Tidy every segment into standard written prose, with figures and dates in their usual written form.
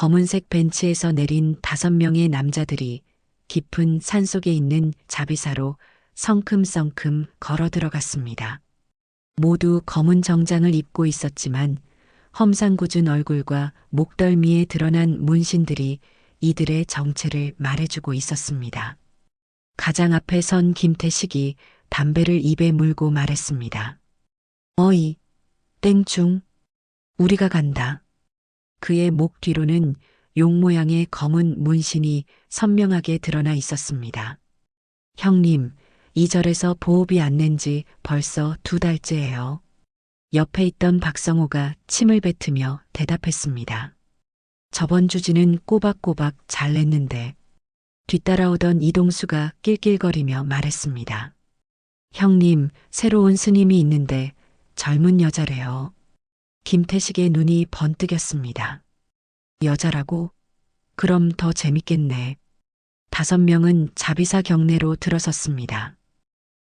검은색 벤치에서 내린 5명의 남자들이 깊은 산속에 있는 자비사로 성큼성큼 걸어 들어갔습니다. 모두 검은 정장을 입고 있었지만 험상궂은 얼굴과 목덜미에 드러난 문신들이 이들의 정체를 말해주고 있었습니다. 가장 앞에 선 김태식이 담배를 입에 물고 말했습니다. 어이, 땡충, 우리가 간다. 그의 목 뒤로는 용 모양의 검은 문신이 선명하게 드러나 있었습니다. 형님, 이 절에서 보호비 안 낸 지 벌써 2달째예요. 옆에 있던 박성호가 침을 뱉으며 대답했습니다. 저번 주지는 꼬박꼬박 잘 냈는데. 뒤따라오던 이동수가 낄낄거리며 말했습니다. 형님, 새로운 스님이 있는데 젊은 여자래요. 김태식의 눈이 번뜩였습니다. 여자라고? 그럼 더 재밌겠네. 5명은 자비사 경내로 들어섰습니다.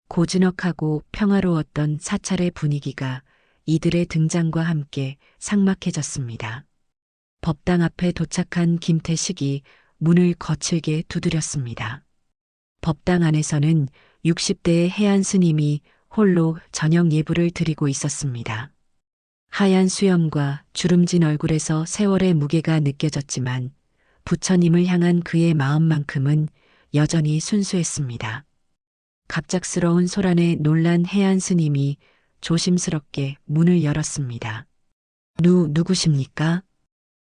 고즈넉하고 평화로웠던 사찰의 분위기가 이들의 등장과 함께 삭막해졌습니다. 법당 앞에 도착한 김태식이 문을 거칠게 두드렸습니다. 법당 안에서는 60대의 해안 스님이 홀로 저녁 예불을 드리고 있었습니다. 하얀 수염과 주름진 얼굴에서 세월의 무게가 느껴졌지만 부처님을 향한 그의 마음만큼은 여전히 순수했습니다. 갑작스러운 소란에 놀란 해안 스님이 조심스럽게 문을 열었습니다. 누구십니까?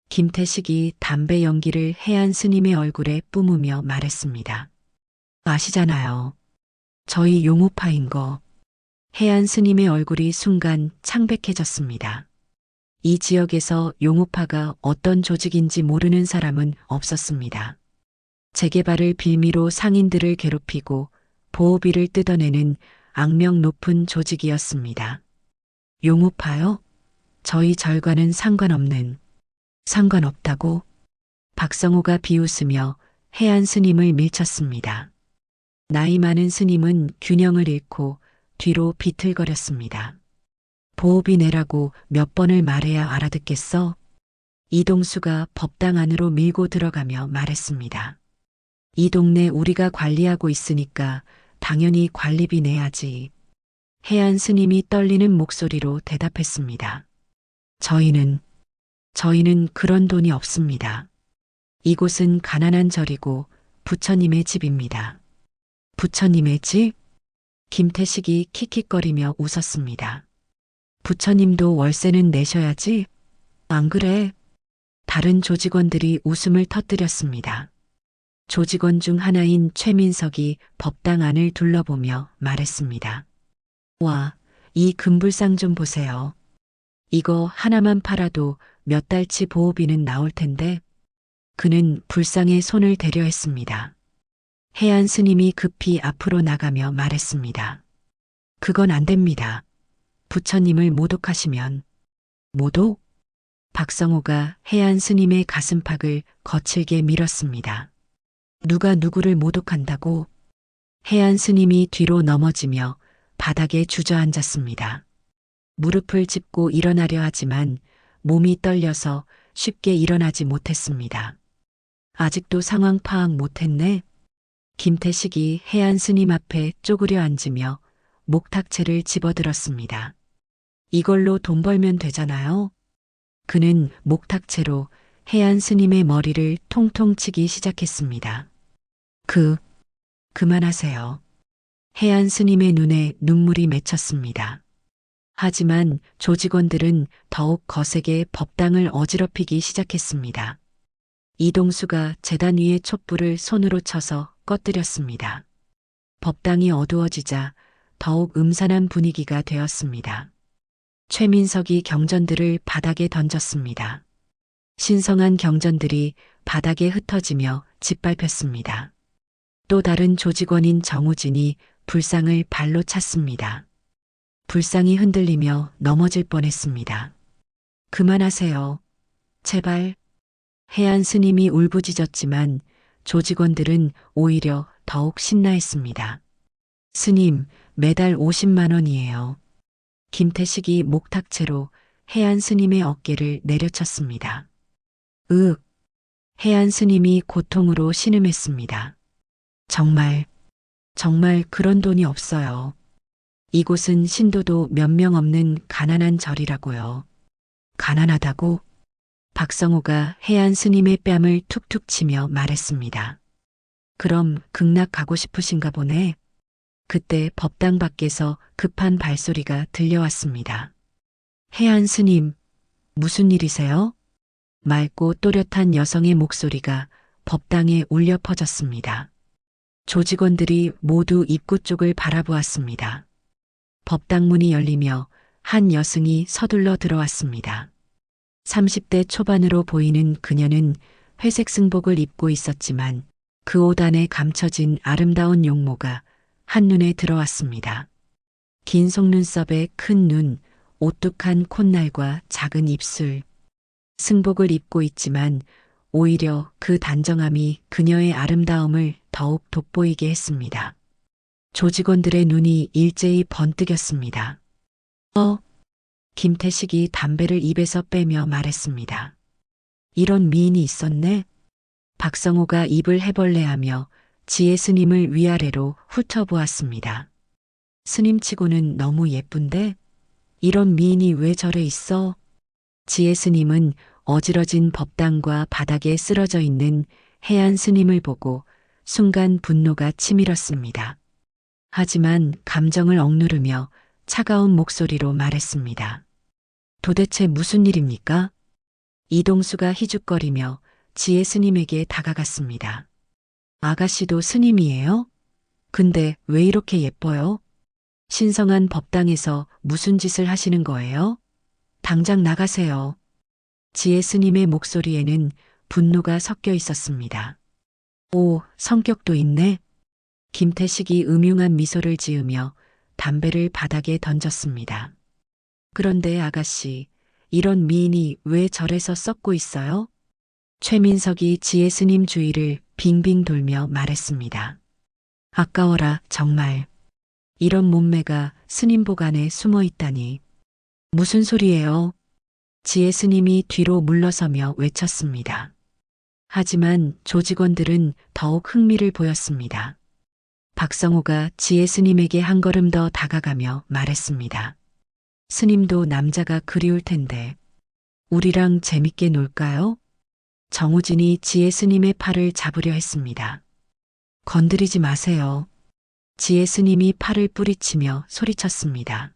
김태식이 담배 연기를 해안 스님의 얼굴에 뿜으며 말했습니다. 아시잖아요. 저희 용우파인 거. 해안 스님의 얼굴이 순간 창백해졌습니다. 이 지역에서 용우파가 어떤 조직인지 모르는 사람은 없었습니다. 재개발을 빌미로 상인들을 괴롭히고 보호비를 뜯어내는 악명 높은 조직이었습니다. 용우파요? 저희 절과는 상관없다고? 박성호가 비웃으며 해안 스님을 밀쳤습니다. 나이 많은 스님은 균형을 잃고 뒤로 비틀거렸습니다. 보호비 내라고 몇 번을 말해야 알아듣겠어? 이동수가 법당 안으로 밀고 들어가며 말했습니다. 이 동네 우리가 관리하고 있으니까 당연히 관리비 내야지. 해안 스님이 떨리는 목소리로 대답했습니다. 저희는 그런 돈이 없습니다. 이곳은 가난한 절이고 부처님의 집입니다. 부처님의 집? 김태식이 킥킥거리며 웃었습니다. 부처님도 월세는 내셔야지. 안 그래? 다른 조직원들이 웃음을 터뜨렸습니다. 조직원 중 하나인 최민석이 법당 안을 둘러보며 말했습니다. 와, 이 금불상 좀 보세요. 이거 하나만 팔아도 몇 달치 보호비는 나올 텐데. 그는 불상에 손을 대려 했습니다. 해안 스님이 급히 앞으로 나가며 말했습니다. 그건 안 됩니다. 부처님을 모독하시면. 모독? 박성호가 해안 스님의 가슴팍을 거칠게 밀었습니다. 누가 누구를 모독한다고? 해안 스님이 뒤로 넘어지며 바닥에 주저앉았습니다. 무릎을 짚고 일어나려 하지만 몸이 떨려서 쉽게 일어나지 못했습니다. 아직도 상황 파악 못했네? 김태식이 해안 스님 앞에 쪼그려 앉으며 목탁채를 집어들었습니다. 이걸로 돈 벌면 되잖아요. 그는 목탁채로 해안 스님의 머리를 통통 치기 시작했습니다. 그만하세요. 해안 스님의 눈에 눈물이 맺혔습니다. 하지만 조직원들은 더욱 거세게 법당을 어지럽히기 시작했습니다. 이동수가 제단 위의 촛불을 손으로 쳐서 꺼뜨렸습니다. 법당이 어두워지자 더욱 음산한 분위기가 되었습니다. 최민석이 경전들을 바닥에 던졌습니다. 신성한 경전들이 바닥에 흩어지며 짓밟혔습니다. 또 다른 조직원인 정우진이 불상을 발로 찼습니다. 불상이 흔들리며 넘어질 뻔했습니다. 그만하세요. 제발. 해안 스님이 울부짖었지만 조직원들은 오히려 더욱 신나했습니다. 스님, 매달 50만 원이에요. 김태식이 목탁채로 해안 스님의 어깨를 내려쳤습니다. 해안 스님이 고통으로 신음했습니다. 정말, 정말 그런 돈이 없어요. 이곳은 신도도 몇 명 없는 가난한 절이라고요. 가난하다고? 박성호가 해안 스님의 뺨을 툭툭 치며 말했습니다. 그럼 극락 가고 싶으신가 보네. 그때 법당 밖에서 급한 발소리가 들려왔습니다. 해안 스님, 무슨 일이세요? 맑고 또렷한 여성의 목소리가 법당에 울려 퍼졌습니다. 조직원들이 모두 입구 쪽을 바라보았습니다. 법당 문이 열리며 한 여성이 서둘러 들어왔습니다. 30대 초반으로 보이는 그녀는 회색 승복을 입고 있었지만 그 옷 안에 감춰진 아름다운 용모가 한눈에 들어왔습니다. 긴 속눈썹에 큰 눈, 오뚝한 콧날과 작은 입술. 승복을 입고 있지만 오히려 그 단정함이 그녀의 아름다움을 더욱 돋보이게 했습니다. 조직원들의 눈이 일제히 번뜩였습니다. 김태식이 담배를 입에서 빼며 말했습니다. 이런 미인이 있었네? 박성호가 입을 해벌레하며 지혜 스님을 위아래로 훑어보았습니다. 스님치고는 너무 예쁜데? 이런 미인이 왜 절에 있어? 지혜 스님은 어지러진 법당과 바닥에 쓰러져 있는 해안 스님을 보고 순간 분노가 치밀었습니다. 하지만 감정을 억누르며 차가운 목소리로 말했습니다. 도대체 무슨 일입니까? 이동수가 희죽거리며 지혜 스님에게 다가갔습니다. 아가씨도 스님이에요? 근데 왜 이렇게 예뻐요? 신성한 법당에서 무슨 짓을 하시는 거예요? 당장 나가세요. 지혜 스님의 목소리에는 분노가 섞여 있었습니다. 오, 성격도 있네. 김태식이 음흉한 미소를 지으며 담배를 바닥에 던졌습니다. 그런데 아가씨, 이런 미인이 왜 절에서 썩고 있어요? 최민석이 지혜 스님 주위를 빙빙 돌며 말했습니다. 아까워라, 정말. 이런 몸매가 스님복 안에 숨어 있다니. 무슨 소리예요? 지혜 스님이 뒤로 물러서며 외쳤습니다. 하지만 조직원들은 더욱 흥미를 보였습니다. 박성호가 지혜 스님에게 한 걸음 더 다가가며 말했습니다. 스님도 남자가 그리울 텐데 우리랑 재밌게 놀까요? 정우진이 지혜 스님의 팔을 잡으려 했습니다. 건드리지 마세요. 지혜 스님이 팔을 뿌리치며 소리쳤습니다.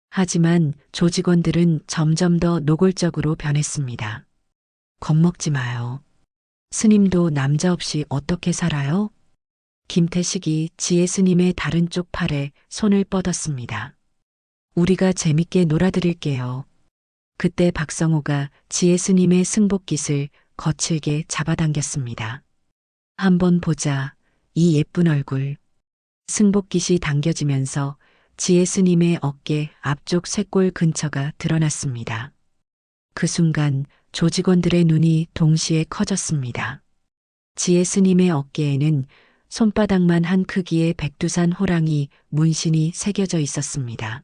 하지만 조직원들은 점점 더 노골적으로 변했습니다. 겁먹지 마요. 스님도 남자 없이 어떻게 살아요? 김태식이 지혜 스님의 다른 쪽 팔에 손을 뻗었습니다. 우리가 재밌게 놀아드릴게요. 그때 박성호가 지혜 스님의 승복깃을 거칠게 잡아당겼습니다. 한번 보자, 이 예쁜 얼굴. 승복깃이 당겨지면서 지혜 스님의 어깨 앞쪽 쇄골 근처가 드러났습니다. 그 순간 조직원들의 눈이 동시에 커졌습니다. 지혜 스님의 어깨에는 손바닥만 한 크기의 백두산 호랑이 문신이 새겨져 있었습니다.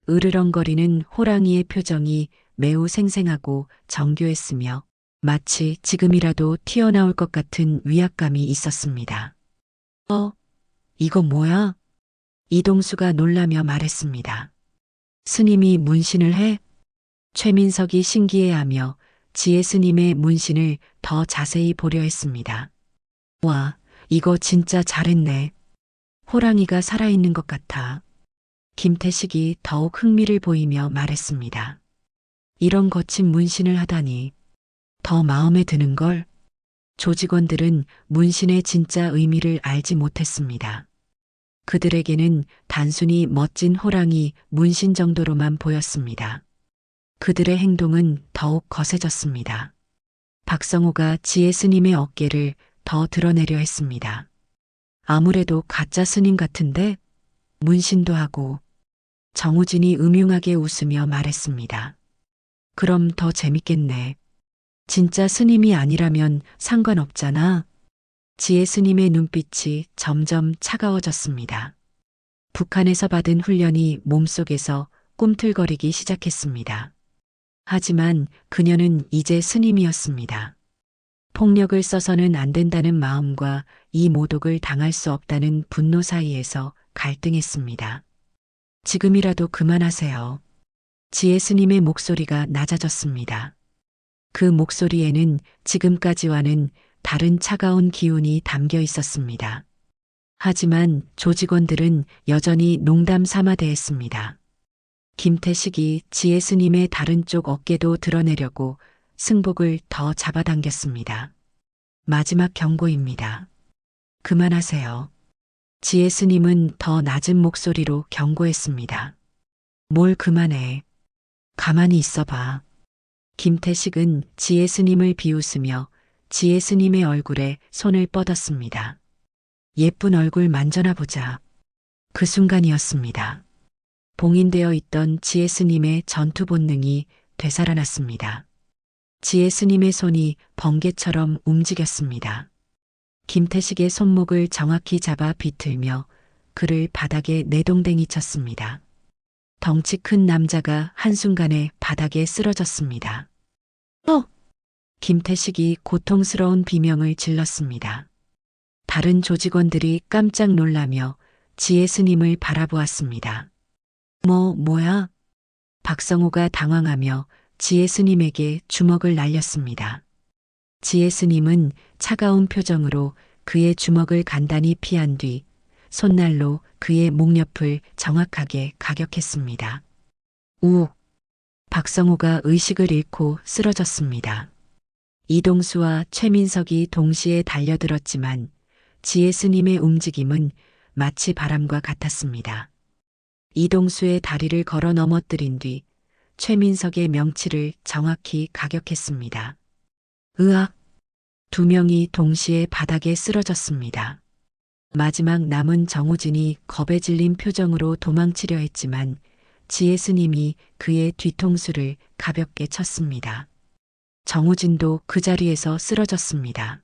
으르렁거리는 호랑이의 표정이 매우 생생하고 정교했으며 마치 지금이라도 튀어나올 것 같은 위압감이 있었습니다. 이거 뭐야? 이동수가 놀라며 말했습니다. 스님이 문신을 해? 최민석이 신기해하며 지혜 스님의 문신을 더 자세히 보려 했습니다. 와, 이거 진짜 잘했네. 호랑이가 살아있는 것 같아. 김태식이 더욱 흥미를 보이며 말했습니다. 이런 거친 문신을 하다니 더 마음에 드는걸. 조직원들은 문신의 진짜 의미를 알지 못했습니다. 그들에게는 단순히 멋진 호랑이 문신 정도로만 보였습니다. 그들의 행동은 더욱 거세졌습니다. 박성호가 지혜 스님의 어깨를 더 드러내려 했습니다. 아무래도 가짜 스님 같은데 문신도 하고. 정우진이 음흉하게 웃으며 말했습니다. 그럼 더 재밌겠네. 진짜 스님이 아니라면 상관없잖아. 지혜 스님의 눈빛이 점점 차가워졌습니다. 북한에서 받은 훈련이 몸속에서 꿈틀거리기 시작했습니다. 하지만 그녀는 이제 스님이었습니다. 폭력을 써서는 안 된다는 마음과 이 모독을 당할 수 없다는 분노 사이에서 갈등했습니다. 지금이라도 그만하세요. 지혜 스님의 목소리가 낮아졌습니다. 그 목소리에는 지금까지와는 다른 차가운 기운이 담겨 있었습니다. 하지만 조직원들은 여전히 농담 삼아 대했습니다. 김태식이 지혜 스님의 다른 쪽 어깨도 드러내려고 승복을 더 잡아당겼습니다. 마지막 경고입니다. 그만하세요. 지혜 스님은 더 낮은 목소리로 경고했습니다. 뭘 그만해. 가만히 있어봐. 김태식은 지혜 스님을 비웃으며 지혜 스님의 얼굴에 손을 뻗었습니다. 예쁜 얼굴 만져나 보자. 그 순간이었습니다. 봉인되어 있던 지혜 스님의 전투 본능이 되살아났습니다. 지혜 스님의 손이 번개처럼 움직였습니다. 김태식의 손목을 정확히 잡아 비틀며 그를 바닥에 내동댕이 쳤습니다. 덩치 큰 남자가 한순간에 바닥에 쓰러졌습니다. 김태식이 고통스러운 비명을 질렀습니다. 다른 조직원들이 깜짝 놀라며 지혜 스님을 바라보았습니다. 뭐야? 박성호가 당황하며 지혜 스님에게 주먹을 날렸습니다. 지혜 스님은 차가운 표정으로 그의 주먹을 간단히 피한 뒤 손날로 그의 목 옆을 정확하게 가격했습니다. 우! 박성호가 의식을 잃고 쓰러졌습니다. 이동수와 최민석이 동시에 달려들었지만 지혜 스님의 움직임은 마치 바람과 같았습니다. 이동수의 다리를 걸어 넘어뜨린 뒤 최민석의 명치를 정확히 가격했습니다. 으악! 두 명이 동시에 바닥에 쓰러졌습니다. 마지막 남은 정우진이 겁에 질린 표정으로 도망치려 했지만 지혜 스님이 그의 뒤통수를 가볍게 쳤습니다. 정우진도 그 자리에서 쓰러졌습니다.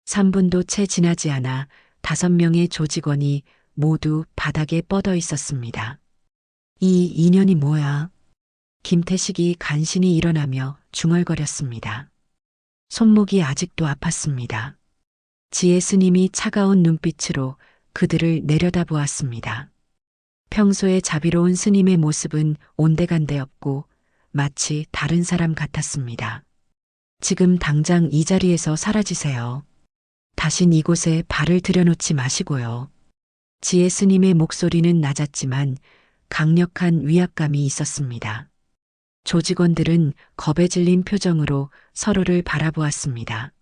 3분도 채 지나지 않아 5명의 조직원이 모두 바닥에 뻗어 있었습니다. 이 인연이 뭐야? 김태식이 간신히 일어나며 중얼거렸습니다. 손목이 아직도 아팠습니다. 지혜 스님이 차가운 눈빛으로 그들을 내려다보았습니다. 평소에 자비로운 스님의 모습은 온데간데 없고 마치 다른 사람 같았습니다. 지금 당장 이 자리에서 사라지세요. 다신 이곳에 발을 들여놓지 마시고요. 지혜 스님의 목소리는 낮았지만 강력한 위압감이 있었습니다. 조직원들은 겁에 질린 표정으로 서로를 바라보았습니다.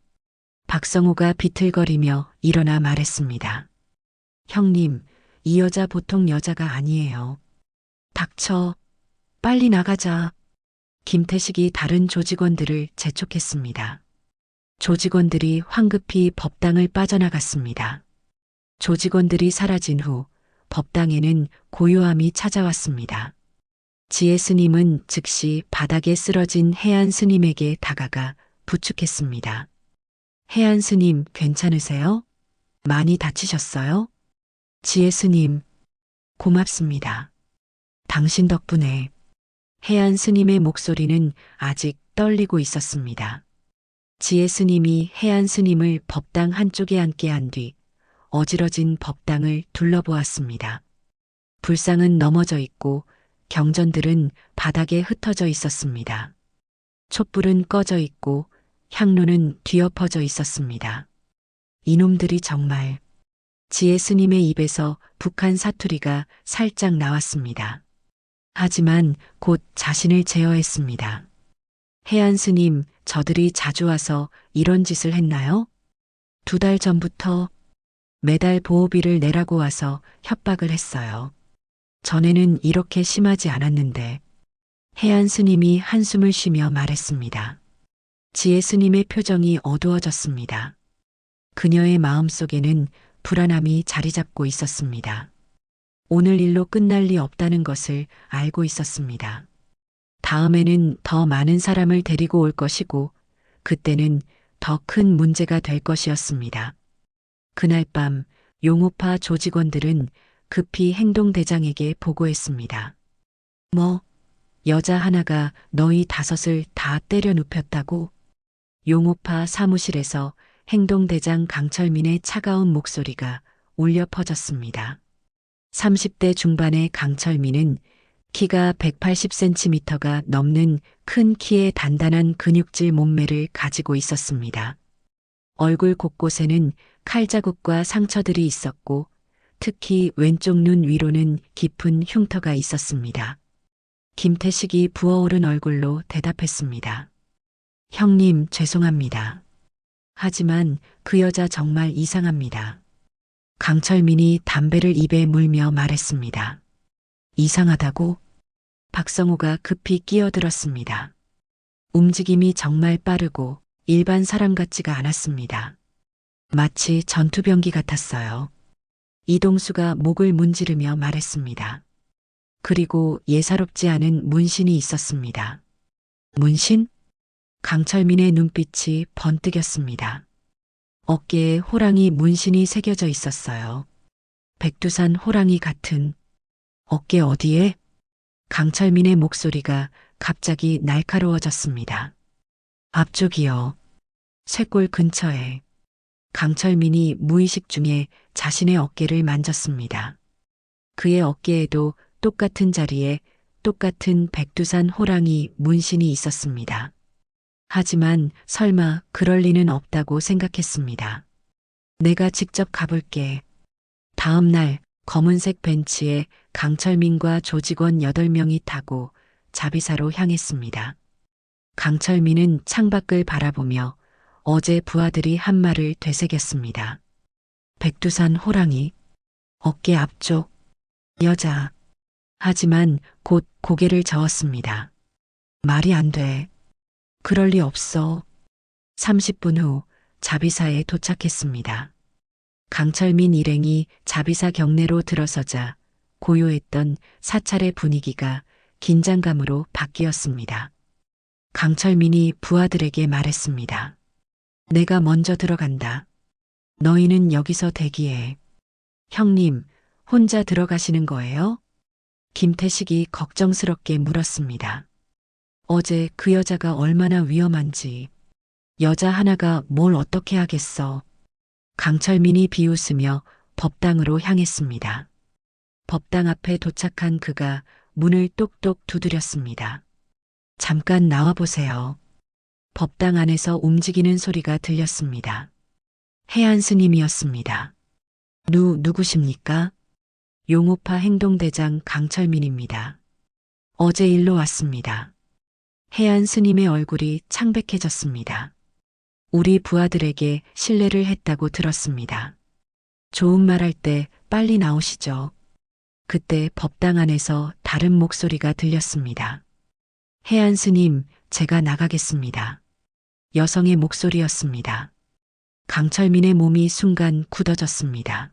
박성호가 비틀거리며 일어나 말했습니다. 형님, 이 여자 보통 여자가 아니에요. 닥쳐. 빨리 나가자. 김태식이 다른 조직원들을 재촉했습니다. 조직원들이 황급히 법당을 빠져나갔습니다. 조직원들이 사라진 후 법당에는 고요함이 찾아왔습니다. 지혜 스님은 즉시 바닥에 쓰러진 해안 스님에게 다가가 부축했습니다. 해안 스님 괜찮으세요? 많이 다치셨어요? 지혜 스님, 고맙습니다. 당신 덕분에. 해안 스님의 목소리는 아직 떨리고 있었습니다. 지혜 스님이 해안 스님을 법당 한쪽에 앉게 한 뒤 어지러진 법당을 둘러보았습니다. 불상은 넘어져 있고 경전들은 바닥에 흩어져 있었습니다. 촛불은 꺼져 있고 향로는 뒤엎어져 있었습니다. 이놈들이 정말. 지혜 스님의 입에서 북한 사투리가 살짝 나왔습니다. 하지만 곧 자신을 제어했습니다. 해안 스님, 저들이 자주 와서 이런 짓을 했나요? 2달 전부터 매달 보호비를 내라고 와서 협박을 했어요. 전에는 이렇게 심하지 않았는데. 해안 스님이 한숨을 쉬며 말했습니다. 지혜 스님의 표정이 어두워졌습니다. 그녀의 마음속에는 불안함이 자리 잡고 있었습니다. 오늘 일로 끝날 리 없다는 것을 알고 있었습니다. 다음에는 더 많은 사람을 데리고 올 것이고 그때는 더 큰 문제가 될 것이었습니다. 그날 밤 용우파 조직원들은 급히 행동대장에게 보고했습니다. 여자 하나가 너희 5을 다 때려 눕혔다고? 용오파 사무실에서 행동대장 강철민의 차가운 목소리가 울려 퍼졌습니다. 30대 중반의 강철민은 키가 180cm가 넘는 큰 키에 단단한 근육질 몸매를 가지고 있었습니다. 얼굴 곳곳에는 칼자국과 상처들이 있었고 특히 왼쪽 눈 위로는 깊은 흉터가 있었습니다. 김태식이 부어오른 얼굴로 대답했습니다. 형님, 죄송합니다. 하지만 그 여자 정말 이상합니다. 강철민이 담배를 입에 물며 말했습니다. 이상하다고? 박성호가 급히 끼어들었습니다. 움직임이 정말 빠르고 일반 사람 같지가 않았습니다. 마치 전투병기 같았어요. 이동수가 목을 문지르며 말했습니다. 그리고 예사롭지 않은 문신이 있었습니다. 문신? 강철민의 눈빛이 번뜩였습니다. 어깨에 호랑이 문신이 새겨져 있었어요. 백두산 호랑이 같은. 어깨 어디에? 강철민의 목소리가 갑자기 날카로워졌습니다. 앞쪽이요. 쇄골 근처에. 강철민이 무의식 중에 자신의 어깨를 만졌습니다. 그의 어깨에도 똑같은 자리에 똑같은 백두산 호랑이 문신이 있었습니다. 하지만 설마 그럴 리는 없다고 생각했습니다. 내가 직접 가볼게. 다음 날 검은색 벤치에 강철민과 조직원 8명이 타고 자비사로 향했습니다. 강철민은 창밖을 바라보며 어제 부하들이 한 말을 되새겼습니다. 백두산 호랑이, 어깨 앞쪽, 여자. 하지만 곧 고개를 저었습니다. 말이 안 돼. 그럴 리 없어. 30분 후 자비사에 도착했습니다. 강철민 일행이 자비사 경내로 들어서자 고요했던 사찰의 분위기가 긴장감으로 바뀌었습니다. 강철민이 부하들에게 말했습니다. 내가 먼저 들어간다. 너희는 여기서 대기해. 형님, 혼자 들어가시는 거예요? 김태식이 걱정스럽게 물었습니다. 어제 그 여자가 얼마나 위험한지. 여자 하나가 뭘 어떻게 하겠어. 강철민이 비웃으며 법당으로 향했습니다. 법당 앞에 도착한 그가 문을 똑똑 두드렸습니다. 잠깐 나와보세요. 법당 안에서 움직이는 소리가 들렸습니다. 해안 스님이었습니다. 누구십니까? 용오파 행동대장 강철민입니다. 어제 일로 왔습니다. 해안 스님의 얼굴이 창백해졌습니다. 우리 부하들에게 신뢰를 했다고 들었습니다. 좋은 말 할 때 빨리 나오시죠. 그때 법당 안에서 다른 목소리가 들렸습니다. 해안 스님, 제가 나가겠습니다. 여성의 목소리였습니다. 강철민의 몸이 순간 굳어졌습니다.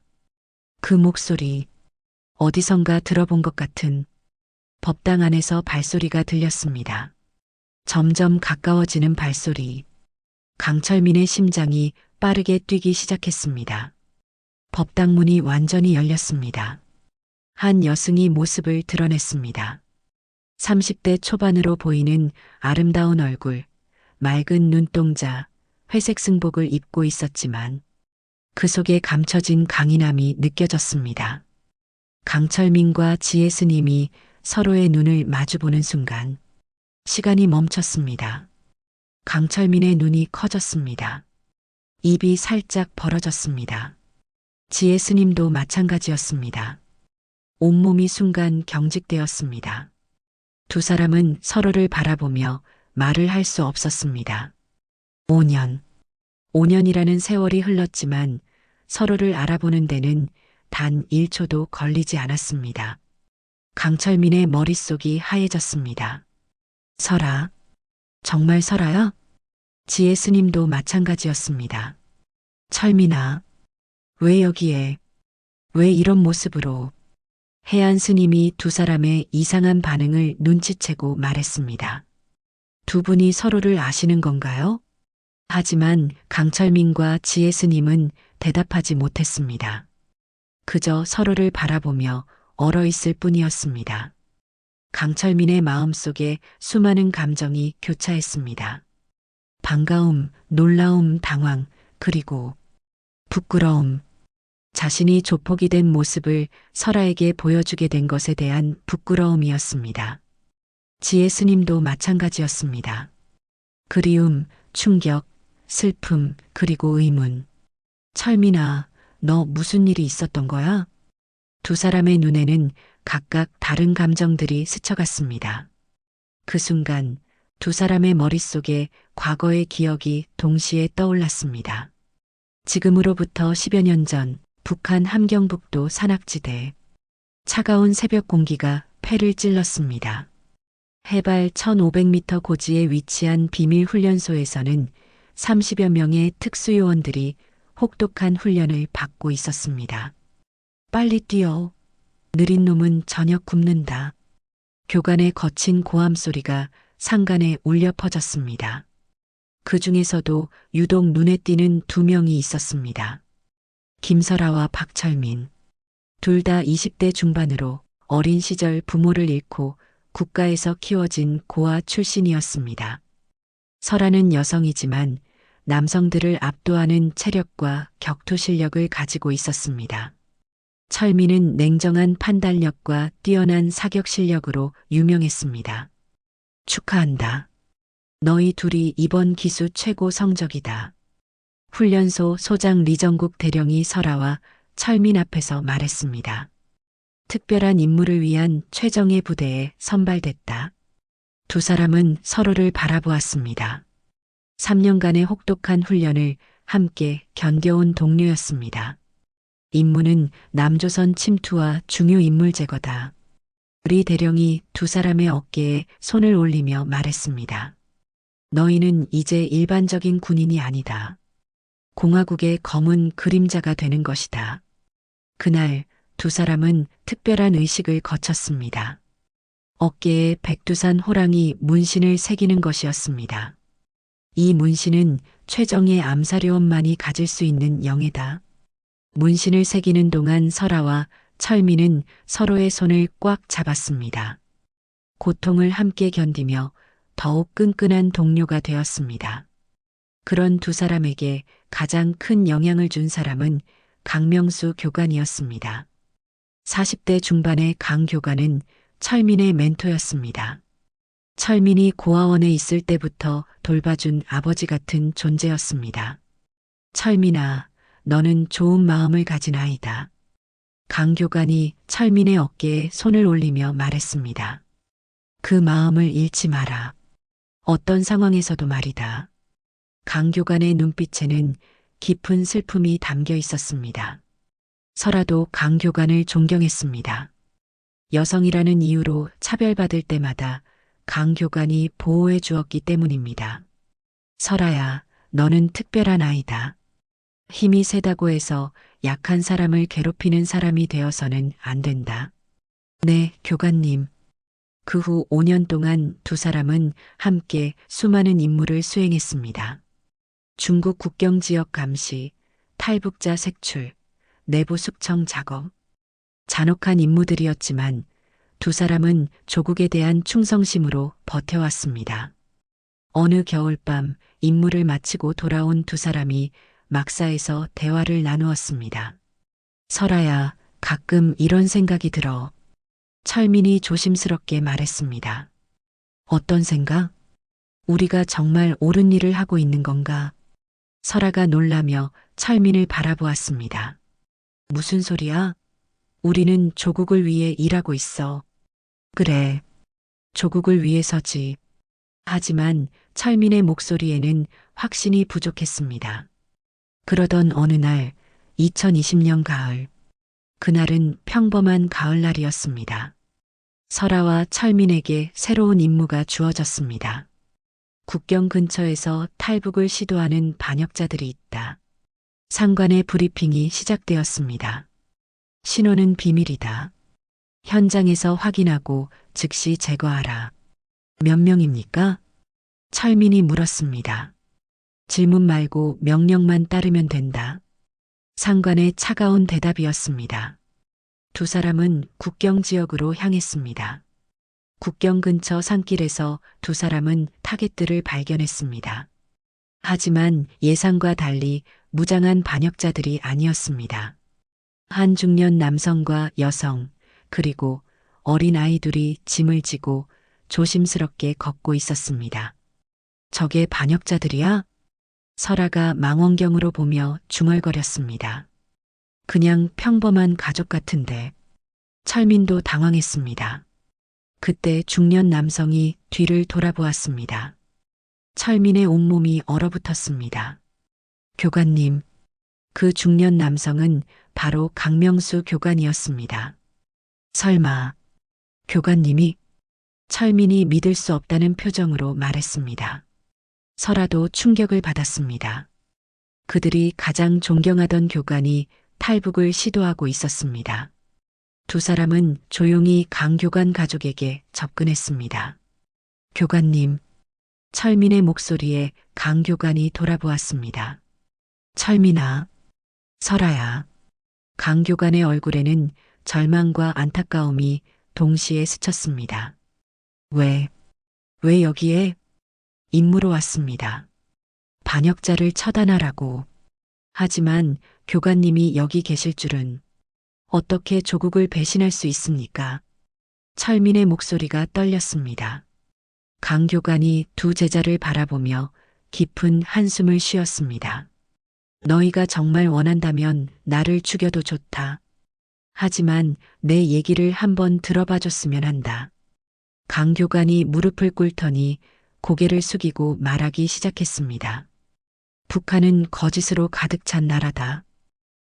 그 목소리, 어디선가 들어본 것 같은. 법당 안에서 발소리가 들렸습니다. 점점 가까워지는 발소리. 강철민의 심장이 빠르게 뛰기 시작했습니다. 법당 문이 완전히 열렸습니다. 한 여승이 모습을 드러냈습니다. 30대 초반으로 보이는 아름다운 얼굴, 맑은 눈동자, 회색 승복을 입고 있었지만 그 속에 감춰진 강인함이 느껴졌습니다. 강철민과 지혜 스님이 서로의 눈을 마주보는 순간 시간이 멈췄습니다. 강철민의 눈이 커졌습니다. 입이 살짝 벌어졌습니다. 지혜 스님도 마찬가지였습니다. 온몸이 순간 경직되었습니다. 두 사람은 서로를 바라보며 말을 할 수 없었습니다. 5년이라는 세월이 흘렀지만 서로를 알아보는 데는 단 1초도 걸리지 않았습니다. 강철민의 머릿속이 하얘졌습니다. 설아, 정말 설아야? 지혜 스님도 마찬가지였습니다. 철민아, 왜 여기에, 왜 이런 모습으로? 해안 스님이 두 사람의 이상한 반응을 눈치채고 말했습니다. 두 분이 서로를 아시는 건가요? 하지만 강철민과 지혜 스님은 대답하지 못했습니다. 그저 서로를 바라보며 얼어있을 뿐이었습니다. 강철민의 마음속에 수많은 감정이 교차했습니다. 반가움, 놀라움, 당황, 그리고 부끄러움. 자신이 조폭이 된 모습을 설아에게 보여주게 된 것에 대한 부끄러움이었습니다. 지혜 스님도 마찬가지였습니다. 그리움, 충격, 슬픔, 그리고 의문. 철민아, 너 무슨 일이 있었던 거야? 두 사람의 눈에는 각각 다른 감정들이 스쳐갔습니다. 그 순간 두 사람의 머릿속에 과거의 기억이 동시에 떠올랐습니다. 지금으로부터 10여 년 전 북한 함경북도 산악지대. 차가운 새벽 공기가 폐를 찔렀습니다. 해발 1500m 고지에 위치한 비밀 훈련소에서는 30여 명의 특수요원들이 혹독한 훈련을 받고 있었습니다. 빨리 뛰어. 느린 놈은 저녁 굶는다. 교관의 거친 고함 소리가 상간에 울려 퍼졌습니다. 그 중에서도 유독 눈에 띄는 두 명이 있었습니다. 김설아와 박철민. 둘 다 20대 중반으로 어린 시절 부모를 잃고 국가에서 키워진 고아 출신이었습니다. 설아는 여성이지만 남성들을 압도하는 체력과 격투 실력을 가지고 있었습니다. 철민은 냉정한 판단력과 뛰어난 사격 실력으로 유명했습니다. 축하한다. 너희 둘이 이번 기수 최고 성적이다. 훈련소 소장 리정국 대령이 설아와 철민 앞에서 말했습니다. 특별한 임무를 위한 최정예 부대에 선발됐다. 두 사람은 서로를 바라보았습니다. 3년간의 혹독한 훈련을 함께 견뎌온 동료였습니다. 임무는 남조선 침투와 중요 인물 제거다. 리 대령이 두 사람의 어깨에 손을 올리며 말했습니다. 너희는 이제 일반적인 군인이 아니다. 공화국의 검은 그림자가 되는 것이다. 그날 두 사람은 특별한 의식을 거쳤습니다. 어깨에 백두산 호랑이 문신을 새기는 것이었습니다. 이 문신은 최정예 암사료원만이 가질 수 있는 영예다. 문신을 새기는 동안 설아와 철민은 서로의 손을 꽉 잡았습니다. 고통을 함께 견디며 더욱 끈끈한 동료가 되었습니다. 그런 두 사람에게 가장 큰 영향을 준 사람은 강명수 교관이었습니다. 40대 중반의 강 교관은 철민의 멘토였습니다. 철민이 고아원에 있을 때부터 돌봐준 아버지 같은 존재였습니다. 철민아, 너는 좋은 마음을 가진 아이다. 강 교관이 철민의 어깨에 손을 올리며 말했습니다. 그 마음을 잃지 마라. 어떤 상황에서도 말이다. 강 교관의 눈빛에는 깊은 슬픔이 담겨 있었습니다. 설아도 강 교관을 존경했습니다. 여성이라는 이유로 차별받을 때마다 강 교관이 보호해 주었기 때문입니다. 설아야, 너는 특별한 아이다. 힘이 세다고 해서 약한 사람을 괴롭히는 사람이 되어서는 안 된다. 네, 교관님. 그 후 5년 동안 두 사람은 함께 수많은 임무를 수행했습니다. 중국 국경 지역 감시, 탈북자 색출, 내부 숙청 작업. 잔혹한 임무들이었지만 두 사람은 조국에 대한 충성심으로 버텨왔습니다. 어느 겨울밤 임무를 마치고 돌아온 두 사람이 막사에서 대화를 나누었습니다. 설아야, 가끔 이런 생각이 들어. 철민이 조심스럽게 말했습니다. 어떤 생각? 우리가 정말 옳은 일을 하고 있는 건가? 설아가 놀라며 철민을 바라보았습니다. 무슨 소리야? 우리는 조국을 위해 일하고 있어. 그래, 조국을 위해서지. 하지만 철민의 목소리에는 확신이 부족했습니다. 그러던 어느 날, 2020년 가을. 그날은 평범한 가을날이었습니다. 설아와 철민에게 새로운 임무가 주어졌습니다. 국경 근처에서 탈북을 시도하는 반역자들이 있다. 상관의 브리핑이 시작되었습니다. 신원은 비밀이다. 현장에서 확인하고 즉시 제거하라. 몇 명입니까? 철민이 물었습니다. 질문 말고 명령만 따르면 된다. 상관의 차가운 대답이었습니다. 두 사람은 국경 지역으로 향했습니다. 국경 근처 산길에서 두 사람은 타겟들을 발견했습니다. 하지만 예상과 달리 무장한 반역자들이 아니었습니다. 한 중년 남성과 여성, 그리고 어린 아이들이 짐을 지고 조심스럽게 걷고 있었습니다. 저게 반역자들이야? 설아가 망원경으로 보며 중얼거렸습니다. 그냥 평범한 가족 같은데. 철민도 당황했습니다. 그때 중년 남성이 뒤를 돌아보았습니다. 철민의 온몸이 얼어붙었습니다. 교관님, 그 중년 남성은 바로 강명수 교관이었습니다. 설마, 교관님이? 철민이 믿을 수 없다는 표정으로 말했습니다. 설아도 충격을 받았습니다. 그들이 가장 존경하던 교관이 탈북을 시도하고 있었습니다. 두 사람은 조용히 강 교관 가족에게 접근했습니다. 교관님, 철민의 목소리에 강 교관이 돌아보았습니다. 철민아, 설아야. 강 교관의 얼굴에는 절망과 안타까움이 동시에 스쳤습니다. 왜 여기에? 임무로 왔습니다. 반역자를 처단하라고. 하지만 교관님이 여기 계실 줄은. 어떻게 조국을 배신할 수 있습니까? 철민의 목소리가 떨렸습니다. 강 교관이 두 제자를 바라보며 깊은 한숨을 쉬었습니다. 너희가 정말 원한다면 나를 죽여도 좋다. 하지만 내 얘기를 한번 들어봐 줬으면 한다. 강 교관이 무릎을 꿇더니 고개를 숙이고 말하기 시작했습니다. 북한은 거짓으로 가득 찬 나라다.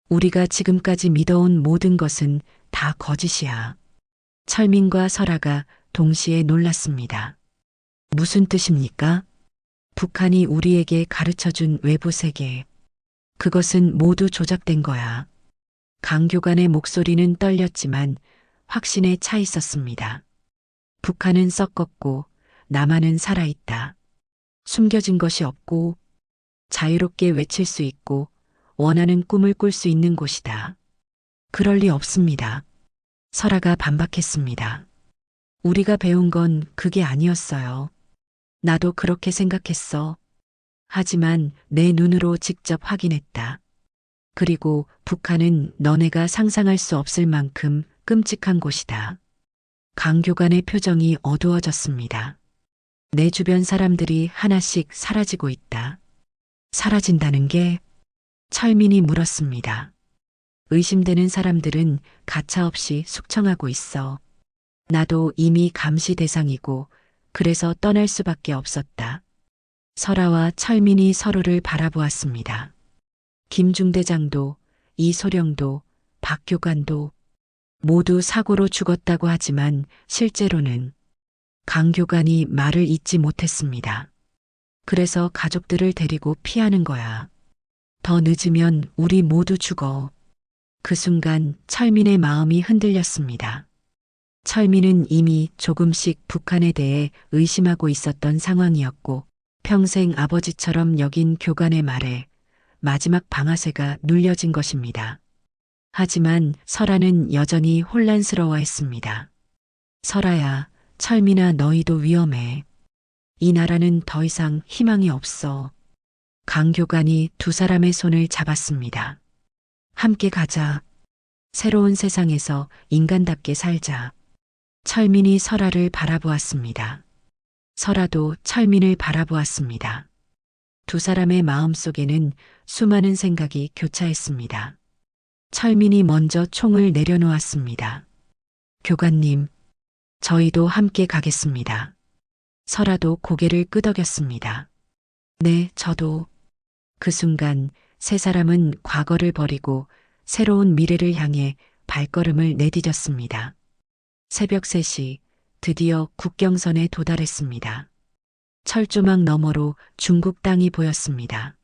우리가 지금까지 믿어온 모든 것은 다 거짓이야. 철민과 설아가 동시에 놀랐습니다. 무슨 뜻입니까? 북한이 우리에게 가르쳐준 외부 세계. 그것은 모두 조작된 거야. 강 교관의 목소리는 떨렸지만 확신에 차 있었습니다. 북한은 썩었고 남한은 살아있다. 숨겨진 것이 없고 자유롭게 외칠 수 있고 원하는 꿈을 꿀 수 있는 곳이다. 그럴 리 없습니다. 설아가 반박했습니다. 우리가 배운 건 그게 아니었어요. 나도 그렇게 생각했어. 하지만 내 눈으로 직접 확인했다. 그리고 북한은 너네가 상상할 수 없을 만큼 끔찍한 곳이다. 강 교관의 표정이 어두워졌습니다. 내 주변 사람들이 하나씩 사라지고 있다. 사라진다는 게? 철민이 물었습니다. 의심되는 사람들은 가차없이 숙청하고 있어. 나도 이미 감시 대상이고 그래서 떠날 수밖에 없었다. 설아와 철민이 서로를 바라보았습니다. 김중대장도 이소령도 박 교관도 모두 사고로 죽었다고 하지만 실제로는 강 교관이 말을 잇지 못했습니다. 그래서 가족들을 데리고 피하는 거야. 더 늦으면 우리 모두 죽어. 그 순간 철민의 마음이 흔들렸습니다. 철민은 이미 조금씩 북한에 대해 의심하고 있었던 상황이었고 평생 아버지처럼 여긴 교관의 말에 마지막 방아쇠가 눌려진 것입니다. 하지만 설아는 여전히 혼란스러워했습니다. 설아야, 철민아 너희도 위험해. 이 나라는 더 이상 희망이 없어. 강 교관이 두 사람의 손을 잡았습니다. 함께 가자. 새로운 세상에서 인간답게 살자. 철민이 설아를 바라보았습니다. 설아도 철민을 바라보았습니다. 두 사람의 마음속에는 수많은 생각이 교차했습니다. 철민이 먼저 총을 내려놓았습니다. 교관님, 저희도 함께 가겠습니다. 설아도 고개를 끄덕였습니다. 네, 저도. 그 순간 세 사람은 과거를 버리고 새로운 미래를 향해 발걸음을 내디뎠습니다. 새벽 3시 드디어 국경선에 도달했습니다. 철조망 너머로 중국 땅이 보였습니다.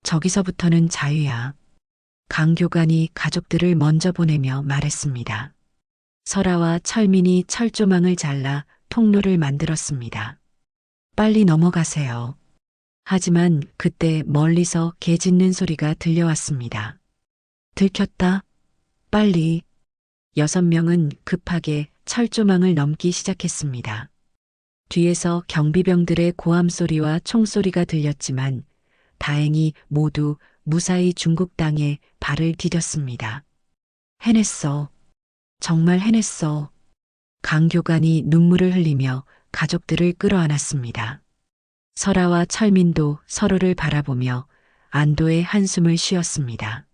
저기서부터는 자유야. 강 교관이 가족들을 먼저 보내며 말했습니다. 설아와 철민이 철조망을 잘라 통로를 만들었습니다. 빨리 넘어가세요. 하지만 그때 멀리서 개 짖는 소리가 들려왔습니다. 들켰다. 빨리. 6명은 급하게 철조망을 넘기 시작했습니다. 뒤에서 경비병들의 고함 소리와 총소리가 들렸지만 다행히 모두 무사히 중국 땅에 발을 디뎠습니다. 해냈어. 정말 해냈어. 강 교관이 눈물을 흘리며 가족들을 끌어안았습니다. 설아와 철민도 서로를 바라보며 안도의 한숨을 쉬었습니다.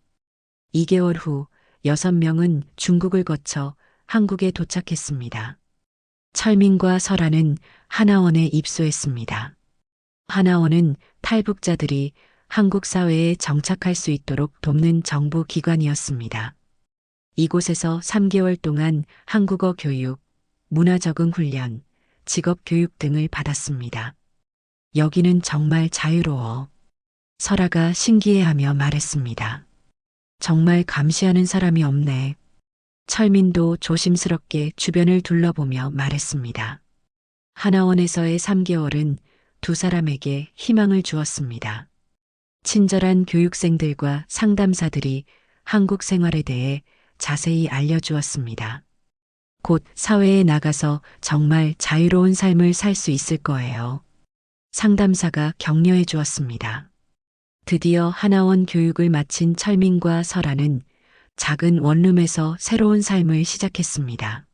2개월 후 6명은 중국을 거쳐 한국에 도착했습니다. 철민과 설아는 하나원에 입소했습니다. 하나원은 탈북자들이 한국 사회에 정착할 수 있도록 돕는 정부 기관이었습니다. 이곳에서 3개월 동안 한국어 교육, 문화 적응 훈련, 직업 교육 등을 받았습니다. 여기는 정말 자유로워. 설아가 신기해하며 말했습니다. 정말 감시하는 사람이 없네. 철민도 조심스럽게 주변을 둘러보며 말했습니다. 하나원에서의 3개월은 두 사람에게 희망을 주었습니다. 친절한 교육생들과 상담사들이 한국 생활에 대해 자세히 알려주었습니다. 곧 사회에 나가서 정말 자유로운 삶을 살 수 있을 거예요. 상담사가 격려해 주었습니다. 드디어 하나원 교육을 마친 철민과 설아는 작은 원룸에서 새로운 삶을 시작했습니다.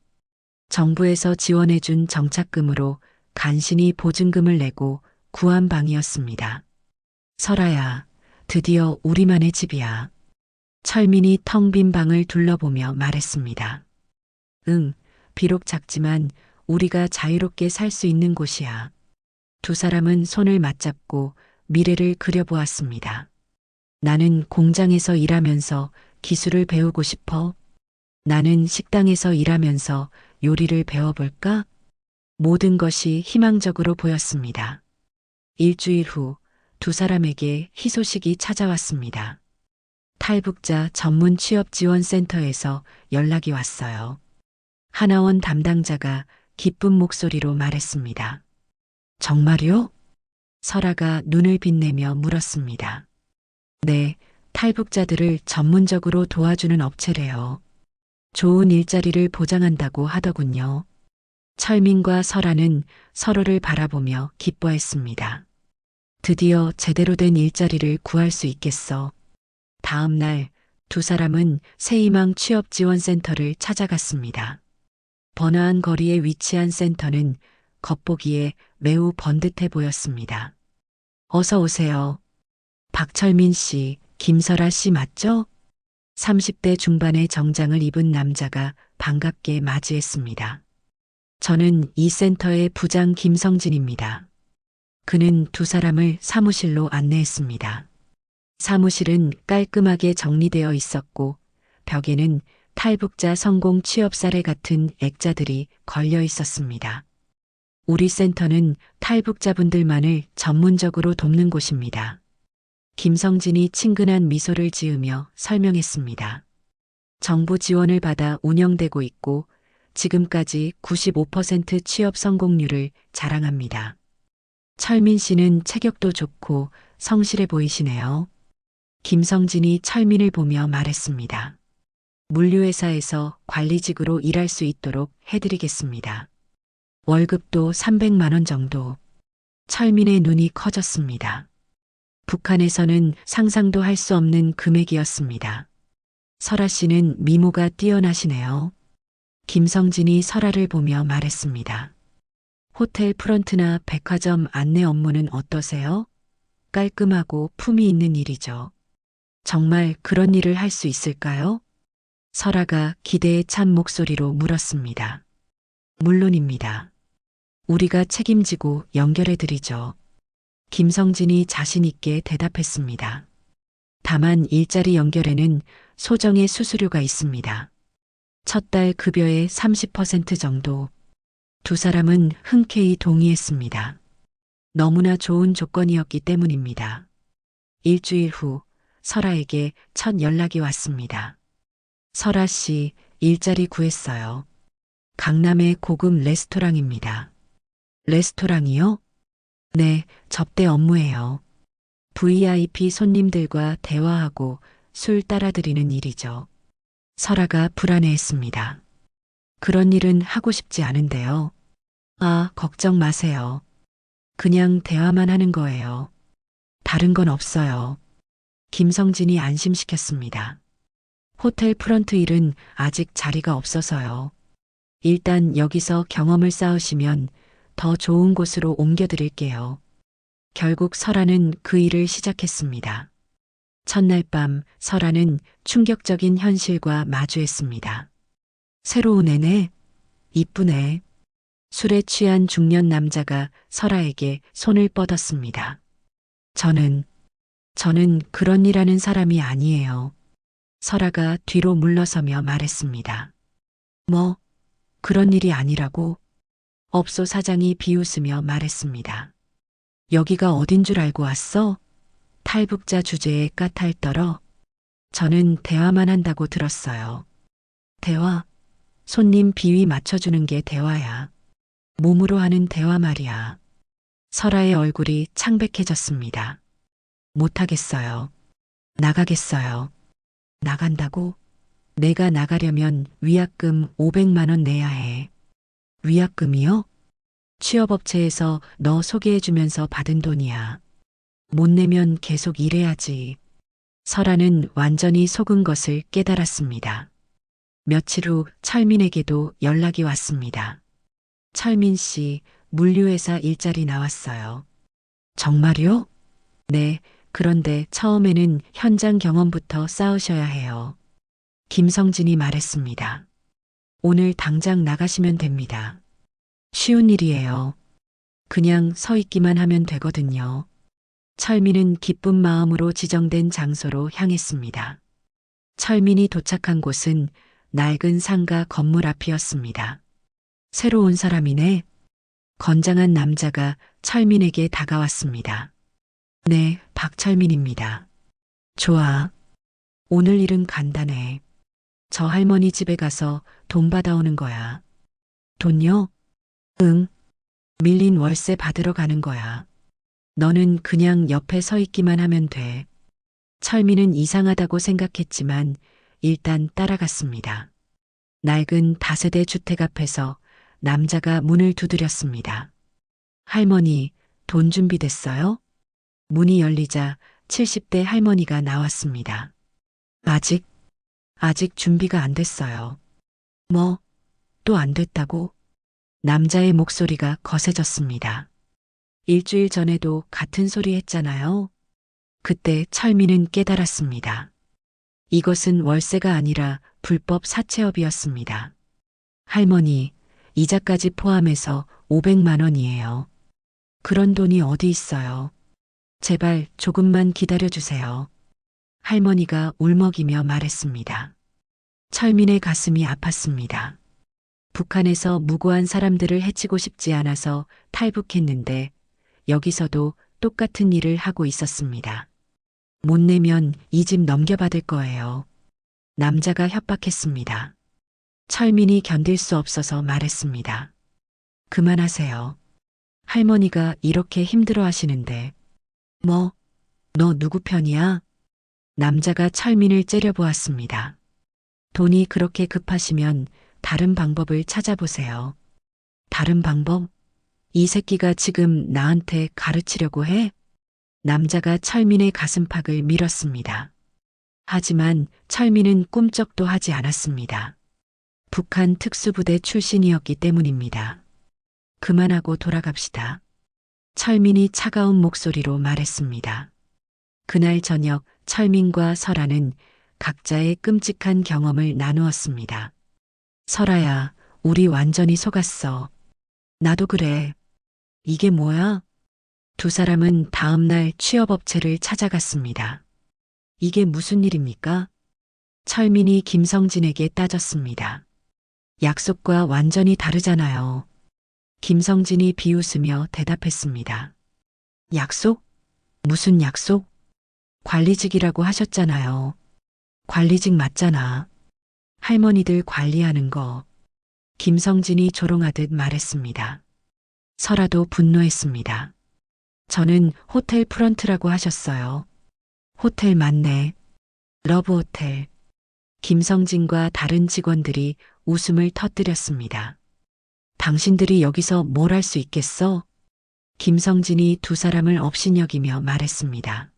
정부에서 지원해준 정착금으로 간신히 보증금을 내고 구한 방이었습니다. 설아야, 드디어 우리만의 집이야. 철민이 텅 빈 방을 둘러보며 말했습니다. 응, 비록 작지만 우리가 자유롭게 살 수 있는 곳이야. 두 사람은 손을 맞잡고 미래를 그려보았습니다. 나는 공장에서 일하면서 기술을 배우고 싶어. 나는 식당에서 일하면서 요리를 배워볼까? 모든 것이 희망적으로 보였습니다. 일주일 후 두 사람에게 희소식이 찾아왔습니다. 탈북자 전문 취업지원센터에서 연락이 왔어요. 하나원 담당자가 기쁜 목소리로 말했습니다. 정말요? 설아가 눈을 빛내며 물었습니다. 네, 탈북자들을 전문적으로 도와주는 업체래요. 좋은 일자리를 보장한다고 하더군요. 철민과 설아는 서로를 바라보며 기뻐했습니다. 드디어 제대로 된 일자리를 구할 수 있겠어. 다음 날 두 사람은 새희망 취업지원센터를 찾아갔습니다. 번화한 거리에 위치한 센터는 겉보기에 매우 번듯해 보였습니다. 어서 오세요. 박철민 씨, 김설아 씨 맞죠? 30대 중반의 정장을 입은 남자가 반갑게 맞이했습니다. 저는 이 센터의 부장 김성진입니다. 그는 두 사람을 사무실로 안내했습니다. 사무실은 깔끔하게 정리되어 있었고 벽에는 탈북자 성공 취업 사례 같은 액자들이 걸려 있었습니다. 우리 센터는 탈북자분들만을 전문적으로 돕는 곳입니다. 김성진이 친근한 미소를 지으며 설명했습니다. 정부 지원을 받아 운영되고 있고 지금까지 95% 취업 성공률을 자랑합니다. 철민 씨는 체격도 좋고 성실해 보이시네요. 김성진이 철민을 보며 말했습니다. 물류회사에서 관리직으로 일할 수 있도록 해드리겠습니다. 월급도 300만 원 정도. 철민의 눈이 커졌습니다. 북한에서는 상상도 할 수 없는 금액이었습니다. 설아 씨는 미모가 뛰어나시네요. 김성진이 설아를 보며 말했습니다. 호텔 프런트나 백화점 안내 업무는 어떠세요? 깔끔하고 품위 있는 일이죠. 정말 그런 일을 할 수 있을까요? 설아가 기대에 찬 목소리로 물었습니다. 물론입니다. 우리가 책임지고 연결해드리죠. 김성진이 자신있게 대답했습니다. 다만 일자리 연결에는 소정의 수수료가 있습니다. 첫 달 급여의 30% 정도. 두 사람은 흔쾌히 동의했습니다. 너무나 좋은 조건이었기 때문입니다. 일주일 후 설아에게 첫 연락이 왔습니다. 설아 씨, 일자리 구했어요. 강남의 고급 레스토랑입니다. 레스토랑이요? 네, 접대 업무예요. VIP 손님들과 대화하고 술 따라드리는 일이죠. 설아가 불안해했습니다. 그런 일은 하고 싶지 않은데요. 아, 걱정 마세요. 그냥 대화만 하는 거예요. 다른 건 없어요. 김성진이 안심시켰습니다. 호텔 프런트 일은 아직 자리가 없어서요. 일단 여기서 경험을 쌓으시면 더 좋은 곳으로 옮겨드릴게요. 결국 설아는 그 일을 시작했습니다. 첫날 밤 설아는 충격적인 현실과 마주했습니다. 새로운 애네, 이쁘네. 술에 취한 중년 남자가 설아에게 손을 뻗었습니다. 저는 그런 일 하는 사람이 아니에요. 설아가 뒤로 물러서며 말했습니다. 뭐, 그런 일이 아니라고? 업소 사장이 비웃으며 말했습니다. 여기가 어딘 줄 알고 왔어? 탈북자 주제에 까탈 떨어. 저는 대화만 한다고 들었어요. 대화? 손님 비위 맞춰주는 게 대화야. 몸으로 하는 대화 말이야. 설아의 얼굴이 창백해졌습니다. 못하겠어요. 나가겠어요. 나간다고? 내가 나가려면 위약금 500만 원 내야 해. 위약금이요? 취업업체에서 너 소개해주면서 받은 돈이야. 못 내면 계속 일해야지. 설아는 완전히 속은 것을 깨달았습니다. 며칠 후 철민에게도 연락이 왔습니다. 철민 씨, 물류회사 일자리 나왔어요. 정말요? 네, 그런데 처음에는 현장 경험부터 쌓으셔야 해요. 김성진이 말했습니다. 오늘 당장 나가시면 됩니다. 쉬운 일이에요. 그냥 서 있기만 하면 되거든요. 철민은 기쁜 마음으로 지정된 장소로 향했습니다. 철민이 도착한 곳은 낡은 상가 건물 앞이었습니다. 새로운 사람이네. 건장한 남자가 철민에게 다가왔습니다. 네, 박철민입니다. 좋아. 오늘 일은 간단해. 저 할머니 집에 가서 돈 받아오는 거야. 돈요? 응. 밀린 월세 받으러 가는 거야. 너는 그냥 옆에 서 있기만 하면 돼. 철민은 이상하다고 생각했지만 일단 따라갔습니다. 낡은 다세대 주택 앞에서 남자가 문을 두드렸습니다. 할머니, 돈 준비됐어요? 문이 열리자 70대 할머니가 나왔습니다. 아직 준비가 안 됐어요. 뭐, 또 안 됐다고? 남자의 목소리가 거세졌습니다. 일주일 전에도 같은 소리 했잖아요. 그때 철민은 깨달았습니다. 이것은 월세가 아니라 불법 사채업이었습니다. 할머니, 이자까지 포함해서 500만 원이에요. 그런 돈이 어디 있어요? 제발 조금만 기다려 주세요. 할머니가 울먹이며 말했습니다. 철민의 가슴이 아팠습니다. 북한에서 무고한 사람들을 해치고 싶지 않아서 탈북했는데 여기서도 똑같은 일을 하고 있었습니다. 못 내면 이 집 넘겨받을 거예요. 남자가 협박했습니다. 철민이 견딜 수 없어서 말했습니다. 그만하세요. 할머니가 이렇게 힘들어 하시는데. 뭐, 너 누구 편이야? 남자가 철민을 째려보았습니다. 돈이 그렇게 급하시면 다른 방법을 찾아보세요. 다른 방법? 이 새끼가 지금 나한테 가르치려고 해? 남자가 철민의 가슴팍을 밀었습니다. 하지만 철민은 꿈쩍도 하지 않았습니다. 북한 특수부대 출신이었기 때문입니다. 그만하고 돌아갑시다. 철민이 차가운 목소리로 말했습니다. 그날 저녁 철민과 설아는 각자의 끔찍한 경험을 나누었습니다. 설아야, 우리 완전히 속았어. 나도 그래. 이게 뭐야? 두 사람은 다음 날 취업업체를 찾아갔습니다. 이게 무슨 일입니까? 철민이 김성진에게 따졌습니다. 약속과 완전히 다르잖아요. 김성진이 비웃으며 대답했습니다. 약속? 무슨 약속? 관리직이라고 하셨잖아요. 관리직 맞잖아. 할머니들 관리하는 거. 김성진이 조롱하듯 말했습니다. 설아도 분노했습니다. 저는 호텔 프런트라고 하셨어요. 호텔 맞네. 러브호텔. 김성진과 다른 직원들이 웃음을 터뜨렸습니다. 당신들이 여기서 뭘 할 수 있겠어? 김성진이 두 사람을 업신여기며 말했습니다.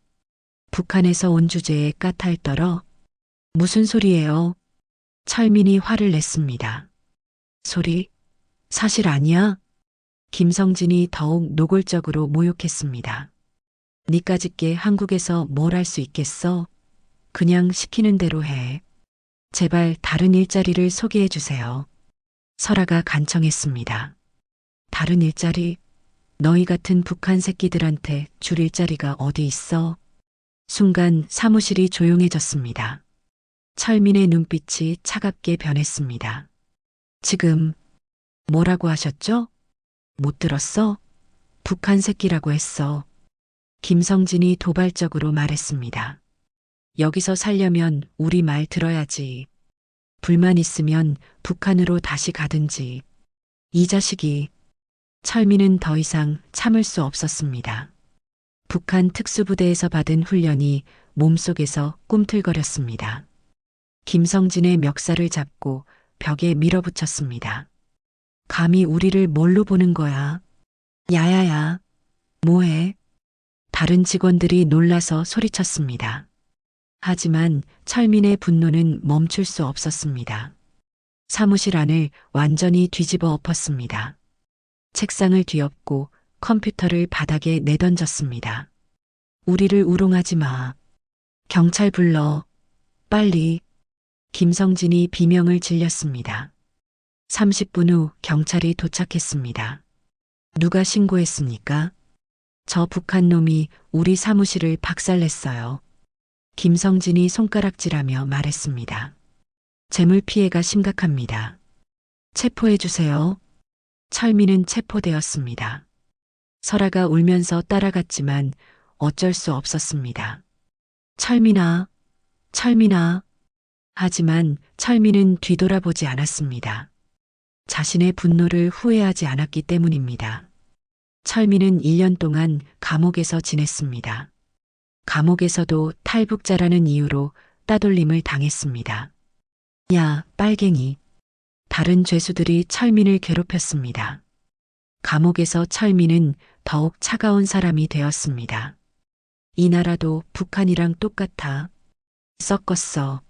북한에서 온 주제에 까탈 떨어 무슨 소리예요? 철민이 화를 냈습니다. 소리? 사실 아니야? 김성진이 더욱 노골적으로 모욕했습니다. 니까짓게 한국에서 뭘 할 수 있겠어? 그냥 시키는 대로 해. 제발 다른 일자리를 소개해 주세요. 설아가 간청했습니다. 다른 일자리? 너희 같은 북한 새끼들한테 줄 일자리가 어디 있어? 순간 사무실이 조용해졌습니다. 철민의 눈빛이 차갑게 변했습니다. 지금 뭐라고 하셨죠? 못 들었어? 북한 새끼라고 했어. 김성진이 도발적으로 말했습니다. 여기서 살려면 우리 말 들어야지. 불만 있으면 북한으로 다시 가든지. 이 자식이. 철민은 더 이상 참을 수 없었습니다. 북한 특수부대에서 받은 훈련이 몸속에서 꿈틀거렸습니다. 김성진의 멱살을 잡고 벽에 밀어붙였습니다. 감히 우리를 뭘로 보는 거야? 야야야, 뭐해? 다른 직원들이 놀라서 소리쳤습니다. 하지만 철민의 분노는 멈출 수 없었습니다. 사무실 안을 완전히 뒤집어 엎었습니다. 책상을 뒤엎고 컴퓨터를 바닥에 내던졌습니다. 우리를 우롱하지 마. 경찰 불러. 빨리. 김성진이 비명을 질렸습니다. 30분 후 경찰이 도착했습니다. 누가 신고했습니까? 저 북한 놈이 우리 사무실을 박살냈어요. 김성진이 손가락질하며 말했습니다. 재물 피해가 심각합니다. 체포해 주세요. 철민은 체포되었습니다. 설아가 울면서 따라갔지만 어쩔 수 없었습니다. 철민아, 철민아. 하지만 철민은 뒤돌아보지 않았습니다. 자신의 분노를 후회하지 않았기 때문입니다. 철민은 1년 동안 감옥에서 지냈습니다. 감옥에서도 탈북자라는 이유로 따돌림을 당했습니다. 야, 빨갱이. 다른 죄수들이 철민을 괴롭혔습니다. 감옥에서 철민은 더욱 차가운 사람이 되었습니다. 이 나라도 북한이랑 똑같아. 썩었어.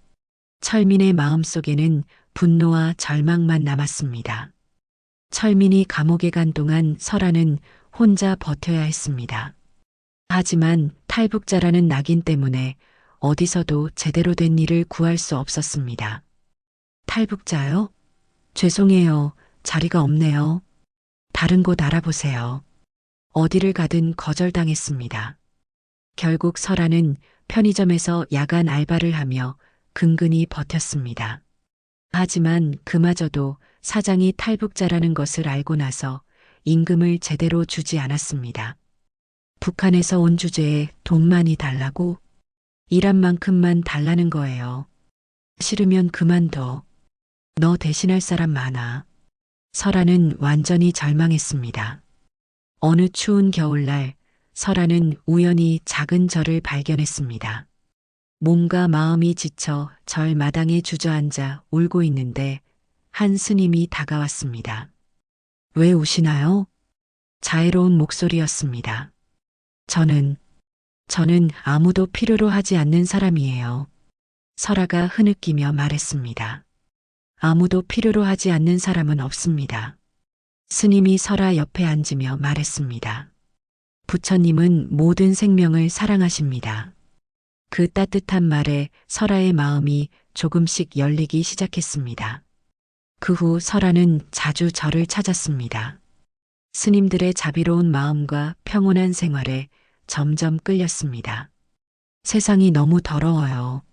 철민의 마음속에는 분노와 절망만 남았습니다. 철민이 감옥에 간 동안 설아는 혼자 버텨야 했습니다. 하지만 탈북자라는 낙인 때문에 어디서도 제대로 된 일을 구할 수 없었습니다. 탈북자요? 죄송해요. 자리가 없네요. 다른 곳 알아보세요. 어디를 가든 거절당했습니다. 결국 설아는 편의점에서 야간 알바를 하며 근근히 버텼습니다. 하지만 그마저도 사장이 탈북자라는 것을 알고 나서 임금을 제대로 주지 않았습니다. 북한에서 온 주제에 돈 많이 달라고? 일한 만큼만 달라는 거예요. 싫으면 그만둬. 너 대신할 사람 많아. 설아는 완전히 절망했습니다. 어느 추운 겨울날 설아는 우연히 작은 절을 발견했습니다. 몸과 마음이 지쳐 절 마당에 주저앉아 울고 있는데 한 스님이 다가왔습니다. 왜 우시나요? 자애로운 목소리였습니다. 저는 아무도 필요로 하지 않는 사람이에요. 설아가 흐느끼며 말했습니다. 아무도 필요로 하지 않는 사람은 없습니다. 스님이 설아 옆에 앉으며 말했습니다. 부처님은 모든 생명을 사랑하십니다. 그 따뜻한 말에 설아의 마음이 조금씩 열리기 시작했습니다. 그 후 설아는 자주 절을 찾았습니다. 스님들의 자비로운 마음과 평온한 생활에 점점 끌렸습니다. 세상이 너무 더러워요.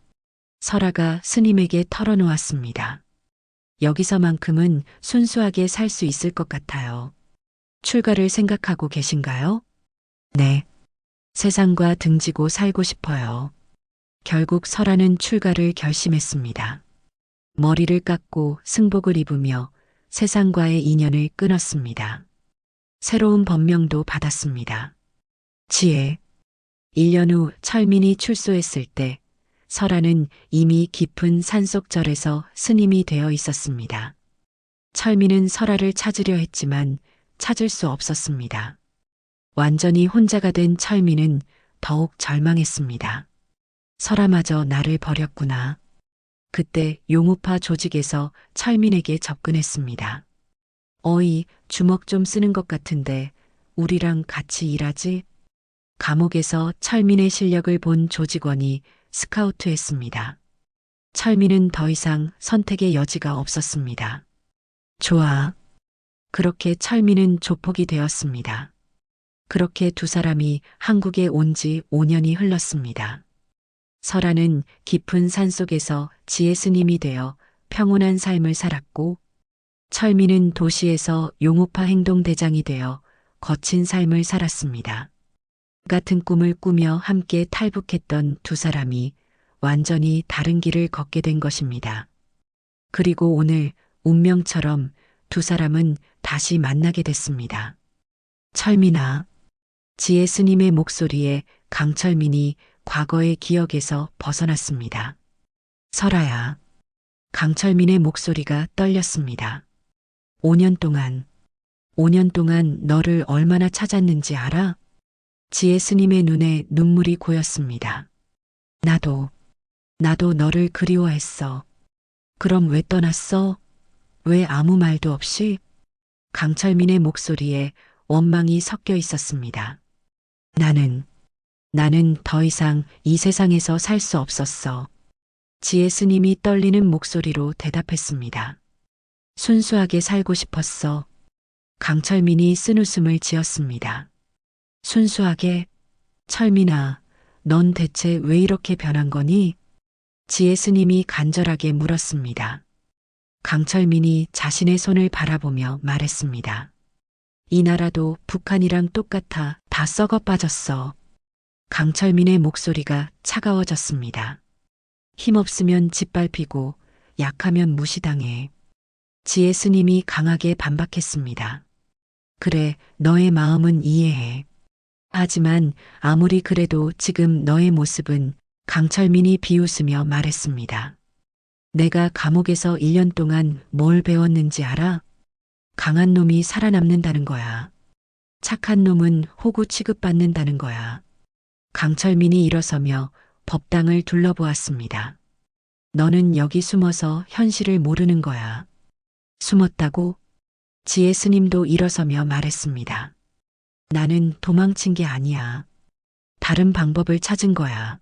설아가 스님에게 털어놓았습니다. 여기서만큼은 순수하게 살 수 있을 것 같아요. 출가를 생각하고 계신가요? 네. 세상과 등지고 살고 싶어요. 결국 설아는 출가를 결심했습니다. 머리를 깎고 승복을 입으며 세상과의 인연을 끊었습니다. 새로운 법명도 받았습니다. 지혜. 1년 후 철민이 출소했을 때 설아는 이미 깊은 산속절에서 스님이 되어 있었습니다. 철민은 설아를 찾으려 했지만 찾을 수 없었습니다. 완전히 혼자가 된 철민은 더욱 절망했습니다. 설아마저 나를 버렸구나. 그때 용우파 조직에서 철민에게 접근했습니다. 어이, 주먹 좀 쓰는 것 같은데 우리랑 같이 일하지? 감옥에서 철민의 실력을 본 조직원이 스카우트했습니다. 철민은 더 이상 선택의 여지가 없었습니다. 좋아. 그렇게 철민은 조폭이 되었습니다. 그렇게 두 사람이 한국에 온 지 5년이 흘렀습니다. 설아는 깊은 산속에서 지혜 스님이 되어 평온한 삶을 살았고, 철민은 도시에서 용우파 행동대장이 되어 거친 삶을 살았습니다. 같은 꿈을 꾸며 함께 탈북했던 두 사람이 완전히 다른 길을 걷게 된 것입니다. 그리고 오늘 운명처럼 두 사람은 다시 만나게 됐습니다. 철민아, 지혜 스님의 목소리에 강철민이 과거의 기억에서 벗어났습니다. 설아야, 강철민의 목소리가 떨렸습니다. 5년 동안 너를 얼마나 찾았는지 알아? 지혜 스님의 눈에 눈물이 고였습니다. 나도 너를 그리워했어. 그럼 왜 떠났어? 왜 아무 말도 없이? 강철민의 목소리에 원망이 섞여 있었습니다. 나는 더 이상 이 세상에서 살 수 없었어. 지혜 스님이 떨리는 목소리로 대답했습니다. 순수하게 살고 싶었어. 강철민이 쓴웃음을 지었습니다. 순수하게? 철민아, 넌 대체 왜 이렇게 변한 거니? 지혜 스님이 간절하게 물었습니다. 강철민이 자신의 손을 바라보며 말했습니다. 이 나라도 북한이랑 똑같아 다 썩어 빠졌어. 강철민의 목소리가 차가워졌습니다. 힘없으면 짓밟히고 약하면 무시당해. 지혜 스님이 강하게 반박했습니다. 그래, 너의 마음은 이해해. 하지만 아무리 그래도 지금 너의 모습은, 강철민이 비웃으며 말했습니다. 내가 감옥에서 1년 동안 뭘 배웠는지 알아? 강한 놈이 살아남는다는 거야. 착한 놈은 호구 취급받는다는 거야. 강철민이 일어서며 법당을 둘러보았습니다. 너는 여기 숨어서 현실을 모르는 거야. 숨었다고? 지혜 스님도 일어서며 말했습니다. 나는 도망친 게 아니야. 다른 방법을 찾은 거야.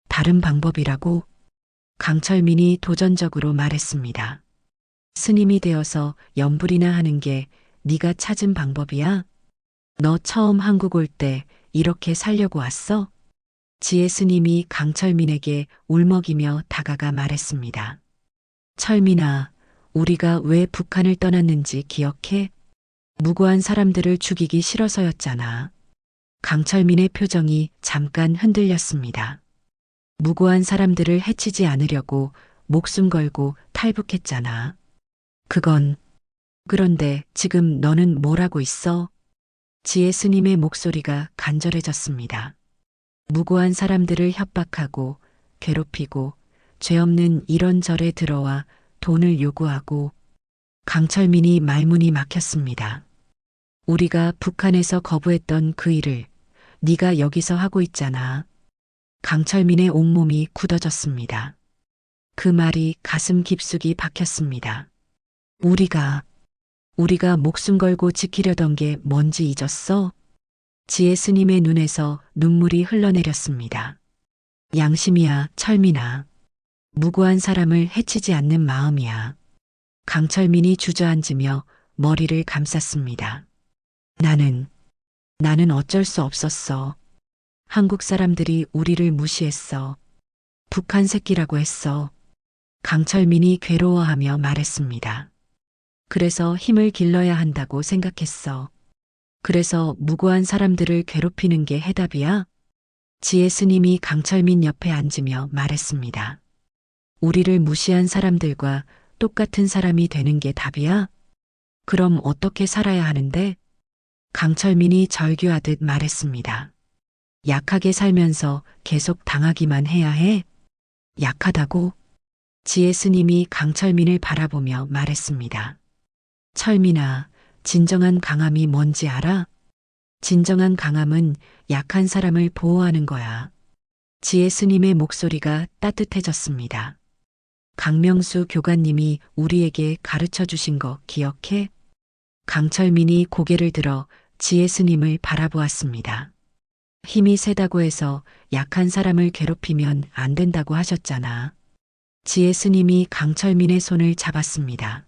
다른 방법이라고? 강철민이 도전적으로 말했습니다. 스님이 되어서 연불이나 하는 게 네가 찾은 방법이야? 너 처음 한국 올 때 이렇게 살려고 왔어? 지혜 스님이 강철민에게 울먹이며 다가가 말했습니다. 철민아, 우리가 왜 북한을 떠났는지 기억해? 무고한 사람들을 죽이기 싫어서였잖아. 강철민의 표정이 잠깐 흔들렸습니다. 무고한 사람들을 해치지 않으려고 목숨 걸고 탈북했잖아. 그런데 지금 너는 뭘 하고 있어? 지혜 스님의 목소리가 간절해졌습니다. 무고한 사람들을 협박하고 괴롭히고 죄 없는 이런저래 들어와 돈을 요구하고. 강철민이 말문이 막혔습니다. 우리가 북한에서 거부했던 그 일을 네가 여기서 하고 있잖아. 강철민의 온몸이 굳어졌습니다. 그 말이 가슴 깊숙이 박혔습니다. 우리가 목숨 걸고 지키려던 게 뭔지 잊었어? 지혜 스님의 눈에서 눈물이 흘러내렸습니다. 양심이야, 철민아. 무고한 사람을 해치지 않는 마음이야. 강철민이 주저앉으며 머리를 감쌌습니다. 나는 어쩔 수 없었어. 한국 사람들이 우리를 무시했어. 북한 새끼라고 했어. 강철민이 괴로워하며 말했습니다. 그래서 힘을 길러야 한다고 생각했어. 그래서 무고한 사람들을 괴롭히는 게 해답이야? 지혜 스님이 강철민 옆에 앉으며 말했습니다. 우리를 무시한 사람들과 똑같은 사람이 되는 게 답이야? 그럼 어떻게 살아야 하는데? 강철민이 절규하듯 말했습니다. 약하게 살면서 계속 당하기만 해야 해? 약하다고? 지혜 스님이 강철민을 바라보며 말했습니다. 철민아, 진정한 강함이 뭔지 알아? 진정한 강함은 약한 사람을 보호하는 거야. 지혜 스님의 목소리가 따뜻해졌습니다. 강명수 교관님이 우리에게 가르쳐 주신 거 기억해? 강철민이 고개를 들어 지혜 스님을 바라보았습니다. 힘이 세다고 해서 약한 사람을 괴롭히면 안 된다고 하셨잖아. 지혜 스님이 강철민의 손을 잡았습니다.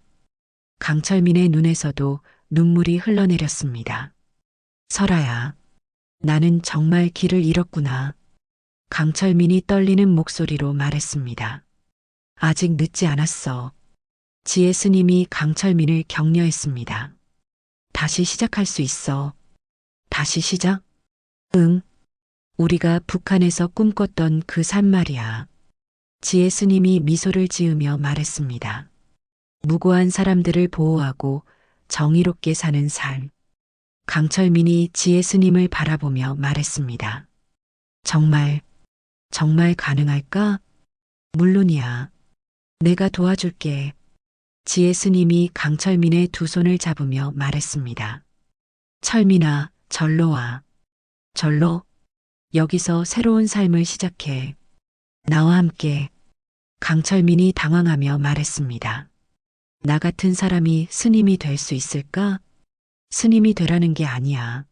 강철민의 눈에서도 눈물이 흘러내렸습니다. 설아야, 나는 정말 길을 잃었구나. 강철민이 떨리는 목소리로 말했습니다. 아직 늦지 않았어. 지혜 스님이 강철민을 격려했습니다. 다시 시작할 수 있어. 다시 시작? 응. 우리가 북한에서 꿈꿨던 그 산 말이야. 지혜 스님이 미소를 지으며 말했습니다. 무고한 사람들을 보호하고 정의롭게 사는 삶. 강철민이 지혜 스님을 바라보며 말했습니다. 정말 가능할까? 물론이야. 내가 도와줄게. 지혜 스님이 강철민의 두 손을 잡으며 말했습니다. 철민아, 절로 와. 절로? 여기서 새로운 삶을 시작해. 나와 함께. 강철민이 당황하며 말했습니다. 나 같은 사람이 스님이 될 수 있을까? 스님이 되라는 게 아니야.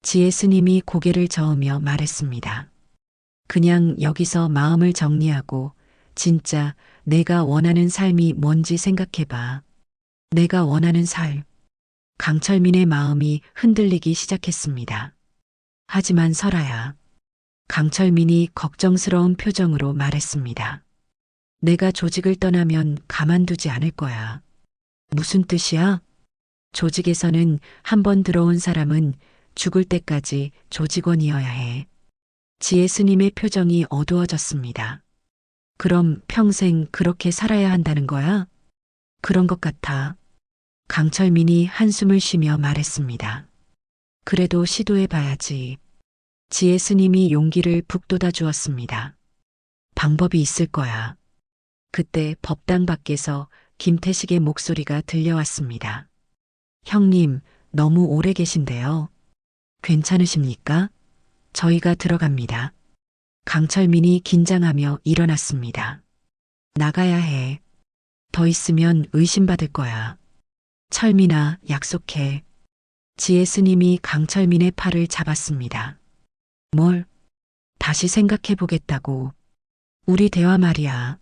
지혜 스님이 고개를 저으며 말했습니다. 그냥 여기서 마음을 정리하고 진짜 내가 원하는 삶이 뭔지 생각해봐. 내가 원하는 삶. 강철민의 마음이 흔들리기 시작했습니다. 하지만 설아야. 강철민이 걱정스러운 표정으로 말했습니다. 내가 조직을 떠나면 가만두지 않을 거야. 무슨 뜻이야? 조직에서는 한 번 들어온 사람은 죽을 때까지 조직원이어야 해. 지혜 스님의 표정이 어두워졌습니다. 그럼 평생 그렇게 살아야 한다는 거야? 그런 것 같아. 강철민이 한숨을 쉬며 말했습니다. 그래도 시도해봐야지. 지혜 스님이 용기를 북돋아 주었습니다. 방법이 있을 거야. 그때 법당 밖에서 김태식의 목소리가 들려왔습니다. 형님, 너무 오래 계신데요. 괜찮으십니까? 저희가 들어갑니다. 강철민이 긴장하며 일어났습니다. 나가야 해. 더 있으면 의심받을 거야. 철민아, 약속해. 지혜 스님이 강철민의 팔을 잡았습니다. 뭘? 다시 생각해 보겠다고. 우리 대화 말이야.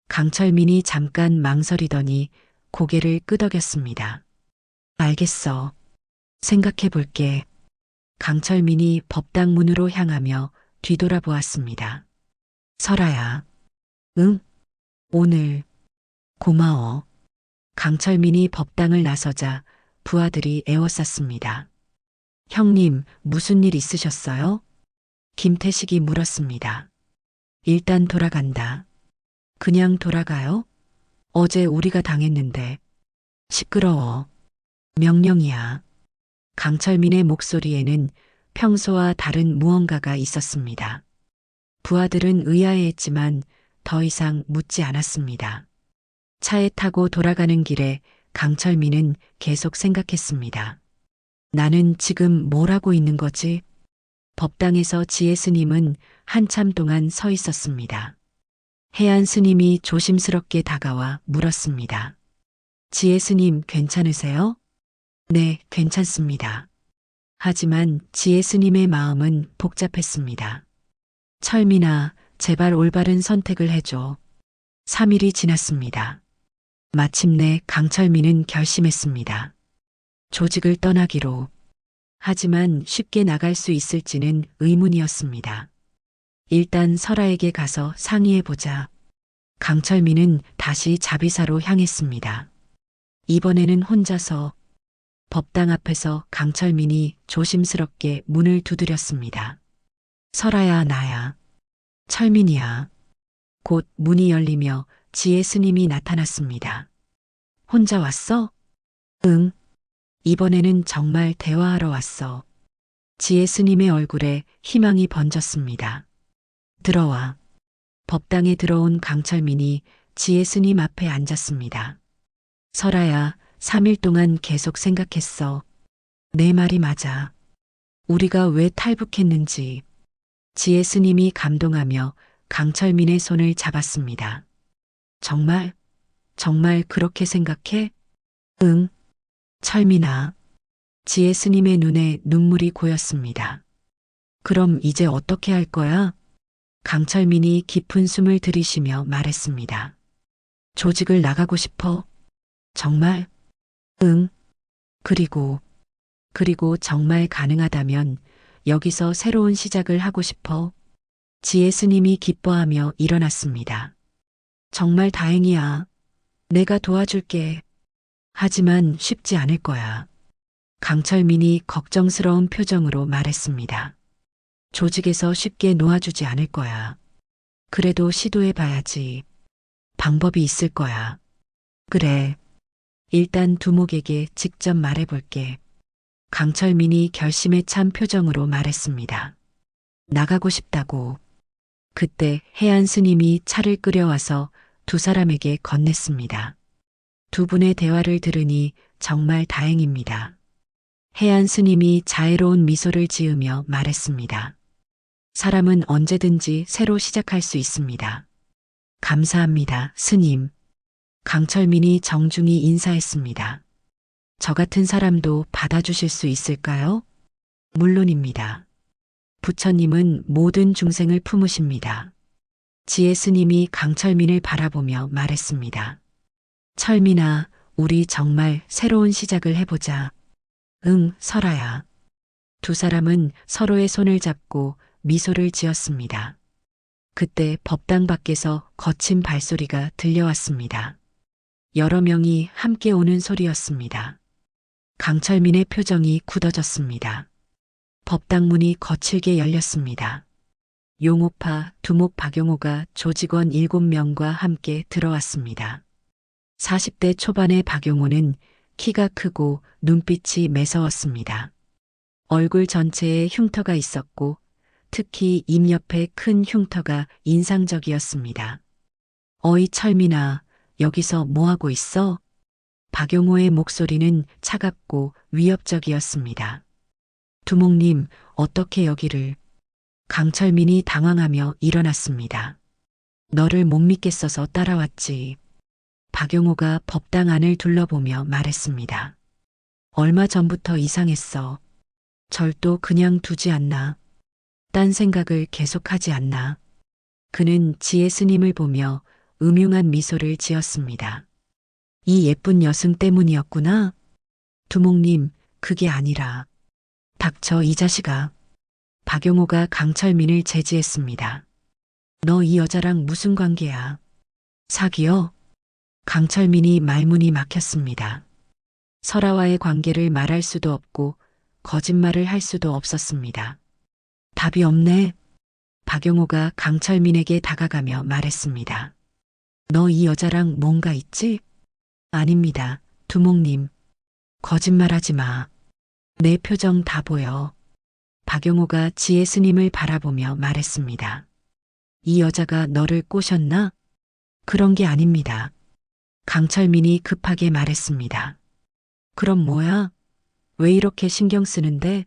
강철민이 잠깐 망설이더니 고개를 끄덕였습니다. 알겠어. 생각해 볼게. 강철민이 법당 문으로 향하며 뒤돌아보았습니다. 설아야. 응? 오늘. 고마워. 강철민이 법당을 나서자 부하들이 에워쌌습니다. 형님, 무슨 일 있으셨어요? 김태식이 물었습니다. 일단 돌아간다. 그냥 돌아가요? 어제 우리가 당했는데. 시끄러워. 명령이야. 강철민의 목소리에는 평소와 다른 무언가가 있었습니다. 부하들은 의아해했지만 더 이상 묻지 않았습니다. 차에 타고 돌아가는 길에 강철민은 계속 생각했습니다. 나는 지금 뭘 하고 있는 거지? 법당에서 지혜 스님은 한참 동안 서 있었습니다. 해안 스님이 조심스럽게 다가와 물었습니다. 지혜 스님 괜찮으세요? 네, 괜찮습니다. 하지만 지혜 스님의 마음은 복잡했습니다. 철민아, 제발 올바른 선택을 해줘. 3일이 지났습니다. 마침내 강철민은 결심했습니다. 조직을 떠나기로. 하지만 쉽게 나갈 수 있을지는 의문이었습니다. 일단 설아에게 가서 상의해보자. 강철민은 다시 자비사로 향했습니다. 이번에는 혼자서. 법당 앞에서 강철민이 조심스럽게 문을 두드렸습니다. 설아야, 나야. 철민이야. 곧 문이 열리며 지혜 스님이 나타났습니다. 혼자 왔어? 응. 이번에는 정말 대화하러 왔어. 지혜 스님의 얼굴에 희망이 번졌습니다. 들어와. 법당에 들어온 강철민이 지혜 스님 앞에 앉았습니다. 설아야, 3일 동안 계속 생각했어. 내 말이 맞아. 우리가 왜 탈북했는지 지혜 스님이 감동하며 강철민의 손을 잡았습니다. 정말, 정말 그렇게 생각해? 응, 철민아. 지혜 스님의 눈에 눈물이 고였습니다. 그럼 이제 어떻게 할 거야? 강철민이 깊은 숨을 들이쉬며 말했습니다. 조직을 나가고 싶어. 정말? 응. 그리고 정말 가능하다면 여기서 새로운 시작을 하고 싶어. 지혜 스님이 기뻐하며 일어났습니다. 정말 다행이야. 내가 도와줄게. 하지만 쉽지 않을 거야. 강철민이 걱정스러운 표정으로 말했습니다. 조직에서 쉽게 놓아주지 않을 거야. 그래도 시도해봐야지. 방법이 있을 거야. 그래. 일단 두목에게 직접 말해볼게. 강철민이 결심에 찬 표정으로 말했습니다. 나가고 싶다고. 그때 해안 스님이 차를 끓여와서 두 사람에게 건넸습니다. 두 분의 대화를 들으니 정말 다행입니다. 해안 스님이 자애로운 미소를 지으며 말했습니다. 사람은 언제든지 새로 시작할 수 있습니다. 감사합니다, 스님. 강철민이 정중히 인사했습니다. 저 같은 사람도 받아주실 수 있을까요? 물론입니다. 부처님은 모든 중생을 품으십니다. 지혜 스님이 강철민을 바라보며 말했습니다. 철민아, 우리 정말 새로운 시작을 해보자. 응, 설아야. 두 사람은 서로의 손을 잡고 미소를 지었습니다. 그때 법당 밖에서 거친 발소리가 들려왔습니다. 여러 명이 함께 오는 소리였습니다. 강철민의 표정이 굳어졌습니다. 법당 문이 거칠게 열렸습니다. 용오파, 두목 박용호가 조직원 7명과 함께 들어왔습니다. 40대 초반의 박용호는 키가 크고 눈빛이 매서웠습니다. 얼굴 전체에 흉터가 있었고 특히 입 옆에 큰 흉터가 인상적이었습니다. 어이 철민아, 여기서 뭐하고 있어? 박용호의 목소리는 차갑고 위협적이었습니다. 두목님, 어떻게 여기를? 강철민이 당황하며 일어났습니다. 너를 못 믿겠어서 따라왔지. 박용호가 법당 안을 둘러보며 말했습니다. 얼마 전부터 이상했어. 절도 그냥 두지 않나. 딴 생각을 계속하지 않나. 그는 지혜 스님을 보며 음흉한 미소를 지었습니다. 이 예쁜 여승 때문이었구나. 두목님, 그게 아니라. 닥쳐 이 자식아. 박용호가 강철민을 제지했습니다. 너 이 여자랑 무슨 관계야? 사귀어? 강철민이 말문이 막혔습니다. 설아와의 관계를 말할 수도 없고 거짓말을 할 수도 없었습니다. 답이 없네. 박용호가 강철민에게 다가가며 말했습니다. 너 이 여자랑 뭔가 있지? 아닙니다, 두목님. 거짓말하지 마. 내 표정 다 보여. 박용호가 지혜 스님을 바라보며 말했습니다. 이 여자가 너를 꼬셨나? 그런 게 아닙니다. 강철민이 급하게 말했습니다. 그럼 뭐야? 왜 이렇게 신경 쓰는데?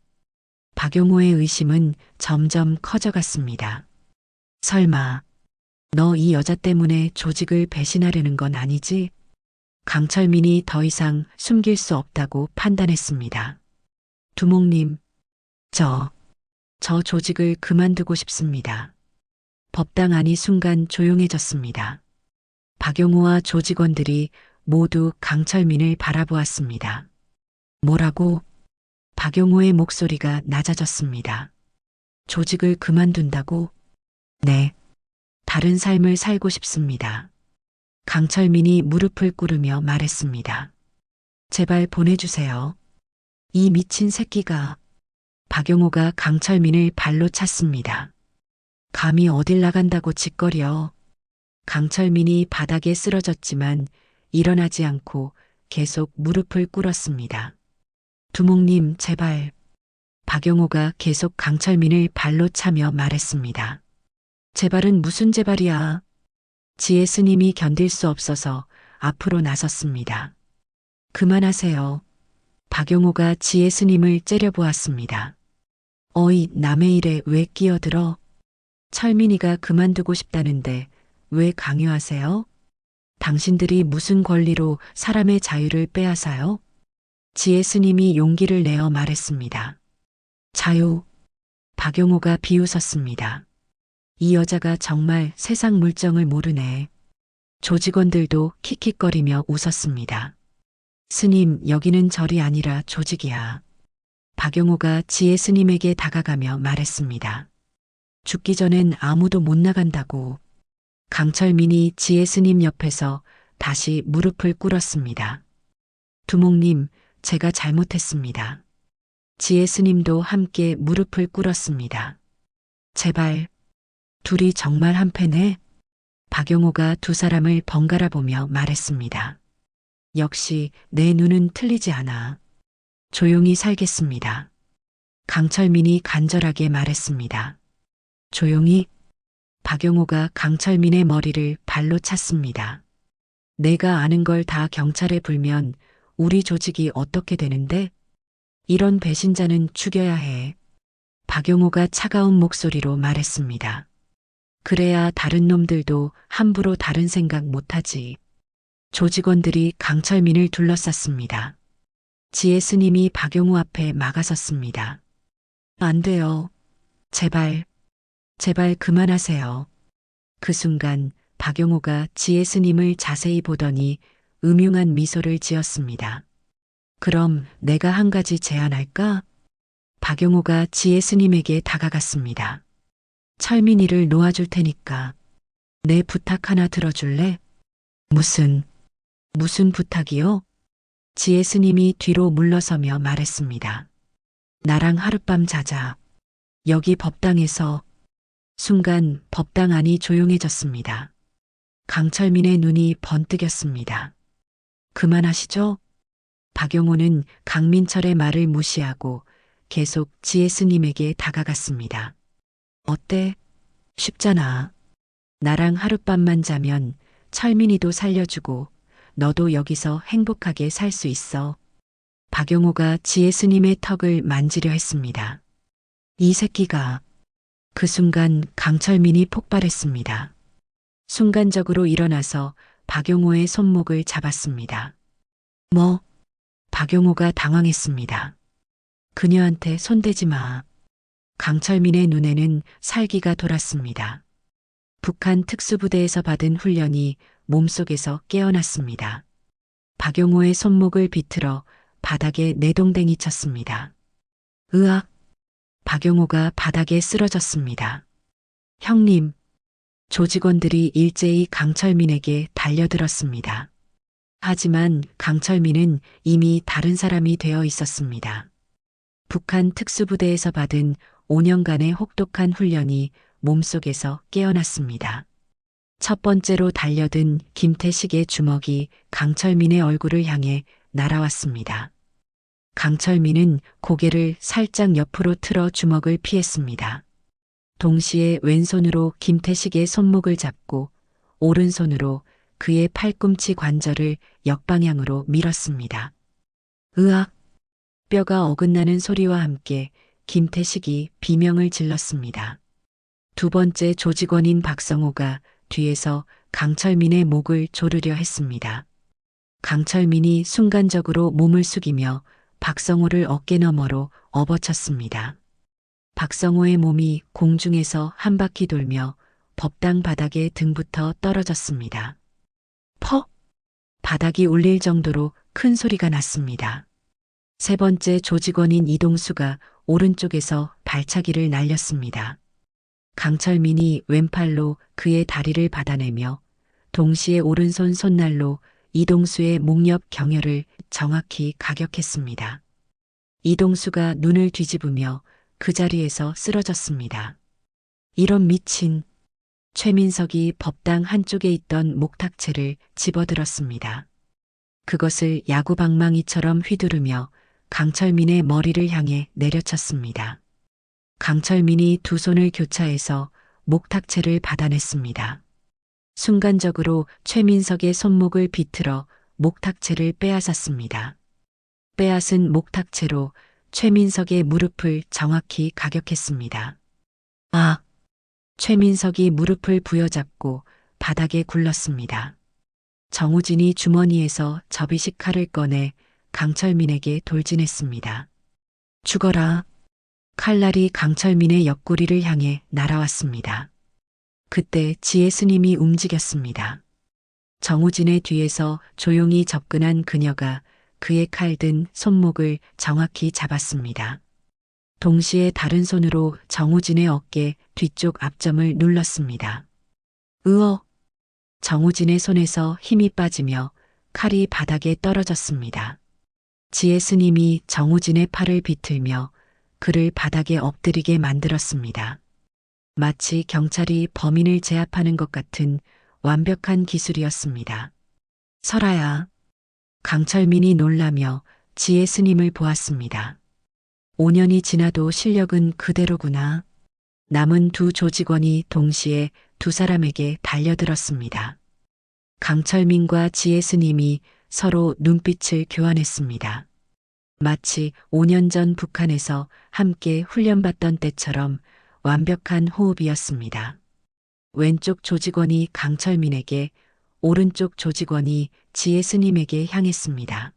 박용호의 의심은 점점 커져갔습니다. 설마, 너 이 여자 때문에 조직을 배신하려는 건 아니지? 강철민이 더 이상 숨길 수 없다고 판단했습니다. 두목님, 저 조직을 그만두고 싶습니다. 법당 안이 순간 조용해졌습니다. 박용호와 조직원들이 모두 강철민을 바라보았습니다. 뭐라고? 박용호의 목소리가 낮아졌습니다. 조직을 그만둔다고? 네. 다른 삶을 살고 싶습니다. 강철민이 무릎을 꿇으며 말했습니다. 제발 보내주세요. 이 미친 새끼가. 박용호가 강철민을 발로 찼습니다. 감히 어딜 나간다고 짓거려. 강철민이 바닥에 쓰러졌지만 일어나지 않고 계속 무릎을 꿇었습니다. 두목님, 제발. 박용호가 계속 강철민을 발로 차며 말했습니다. 제발은 무슨 제발이야. 지혜 스님이 견딜 수 없어서 앞으로 나섰습니다. 그만하세요. 박용호가 지혜 스님을 째려보았습니다. 어이, 남의 일에 왜 끼어들어? 철민이가 그만두고 싶다는데 왜 강요하세요? 당신들이 무슨 권리로 사람의 자유를 빼앗아요? 지혜 스님이 용기를 내어 말했습니다. 자유. 박용호가 비웃었습니다. 이 여자가 정말 세상 물정을 모르네. 조직원들도 킥킥거리며 웃었습니다. 스님, 여기는 절이 아니라 조직이야. 박용호가 지혜 스님에게 다가가며 말했습니다. 죽기 전엔 아무도 못 나간다고. 강철민이 지혜 스님 옆에서 다시 무릎을 꿇었습니다. 두목님, 제가 잘못했습니다. 지혜 스님도 함께 무릎을 꿇었습니다. 제발, 둘이 정말 한패네? 박용호가 두 사람을 번갈아 보며 말했습니다. 역시 내 눈은 틀리지 않아. 조용히 살겠습니다. 강철민이 간절하게 말했습니다. 조용히? 박용호가 강철민의 머리를 발로 찼습니다. 내가 아는 걸 다 경찰에 불면 우리 조직이 어떻게 되는데? 이런 배신자는 죽여야 해. 박용호가 차가운 목소리로 말했습니다. 그래야 다른 놈들도 함부로 다른 생각 못하지. 조직원들이 강철민을 둘러쌌습니다. 지혜 스님이 박용호 앞에 막아섰습니다. 안 돼요. 제발, 제발 그만하세요. 그 순간 박용호가 지혜 스님을 자세히 보더니 음흉한 미소를 지었습니다. 그럼 내가 한 가지 제안할까? 박용호가 지혜 스님에게 다가갔습니다. 철민이를 놓아줄 테니까 내 부탁 하나 들어줄래? 무슨 부탁이요? 지혜 스님이 뒤로 물러서며 말했습니다. 나랑 하룻밤 자자. 여기 법당에서. 순간 법당 안이 조용해졌습니다. 강철민의 눈이 번뜩였습니다. 그만하시죠? 박용호는 강민철의 말을 무시하고 계속 지혜 스님에게 다가갔습니다. 어때? 쉽잖아. 나랑 하룻밤만 자면 철민이도 살려주고 너도 여기서 행복하게 살 수 있어. 박용호가 지혜 스님의 턱을 만지려 했습니다. 이 새끼가. 그 순간 강철민이 폭발했습니다. 순간적으로 일어나서 박용호의 손목을 잡았습니다. 뭐? 박용호가 당황했습니다. 그녀한테 손대지 마. 강철민의 눈에는 살기가 돌았습니다. 북한 특수부대에서 받은 훈련이 몸속에서 깨어났습니다. 박용호의 손목을 비틀어 바닥에 내동댕이 쳤습니다. 으악! 박용호가 바닥에 쓰러졌습니다. 형님! 조직원들이 일제히 강철민에게 달려들었습니다. 하지만 강철민은 이미 다른 사람이 되어 있었습니다. 북한 특수부대에서 받은 5년간의 혹독한 훈련이 몸속에서 깨어났습니다. 첫 번째로 달려든 김태식의 주먹이 강철민의 얼굴을 향해 날아왔습니다. 강철민은 고개를 살짝 옆으로 틀어 주먹을 피했습니다. 동시에 왼손으로 김태식의 손목을 잡고 오른손으로 그의 팔꿈치 관절을 역방향으로 밀었습니다. 으악! 뼈가 어긋나는 소리와 함께 김태식이 비명을 질렀습니다. 두 번째 조직원인 박성호가 뒤에서 강철민의 목을 조르려 했습니다. 강철민이 순간적으로 몸을 숙이며 박성호를 어깨너머로 업어쳤습니다. 박성호의 몸이 공중에서 한 바퀴 돌며 법당 바닥에 등부터 떨어졌습니다. 퍽! 바닥이 울릴 정도로 큰 소리가 났습니다. 세 번째 조직원인 이동수가 오른쪽에서 발차기를 날렸습니다. 강철민이 왼팔로 그의 다리를 받아내며 동시에 오른손 손날로 이동수의 목 옆 경혈을 정확히 가격했습니다. 이동수가 눈을 뒤집으며 그 자리에서 쓰러졌습니다. 이런 미친. 최민석이 법당 한쪽에 있던 목탁채를 집어들었습니다. 그것을 야구방망이처럼 휘두르며 강철민의 머리를 향해 내려쳤습니다. 강철민이 두 손을 교차해서 목탁채를 받아냈습니다. 순간적으로 최민석의 손목을 비틀어 목탁채를 빼앗았습니다. 빼앗은 목탁채로 최민석의 무릎을 정확히 가격했습니다. 아! 최민석이 무릎을 부여잡고 바닥에 굴렀습니다. 정우진이 주머니에서 접이식 칼을 꺼내 강철민에게 돌진했습니다. 죽어라. 칼날이 강철민의 옆구리를 향해 날아왔습니다. 그때 지혜 스님이 움직였습니다. 정우진의 뒤에서 조용히 접근한 그녀가 그의 칼 든 손목을 정확히 잡았습니다. 동시에 다른 손으로 정우진의 어깨 뒤쪽 앞점을 눌렀습니다. 으어! 정우진의 손에서 힘이 빠지며 칼이 바닥에 떨어졌습니다. 지혜 스님이 정우진의 팔을 비틀며 그를 바닥에 엎드리게 만들었습니다. 마치 경찰이 범인을 제압하는 것 같은 완벽한 기술이었습니다. 설아야. 강철민이 놀라며 지혜 스님을 보았습니다. 5년이 지나도 실력은 그대로구나. 남은 두 조직원이 동시에 두 사람에게 달려들었습니다. 강철민과 지혜 스님이 서로 눈빛을 교환했습니다. 마치 5년 전 북한에서 함께 훈련받던 때처럼 완벽한 호흡이었습니다. 왼쪽 조직원이 강철민에게, 오른쪽 조직원이 지혜 스님에게 향했습니다.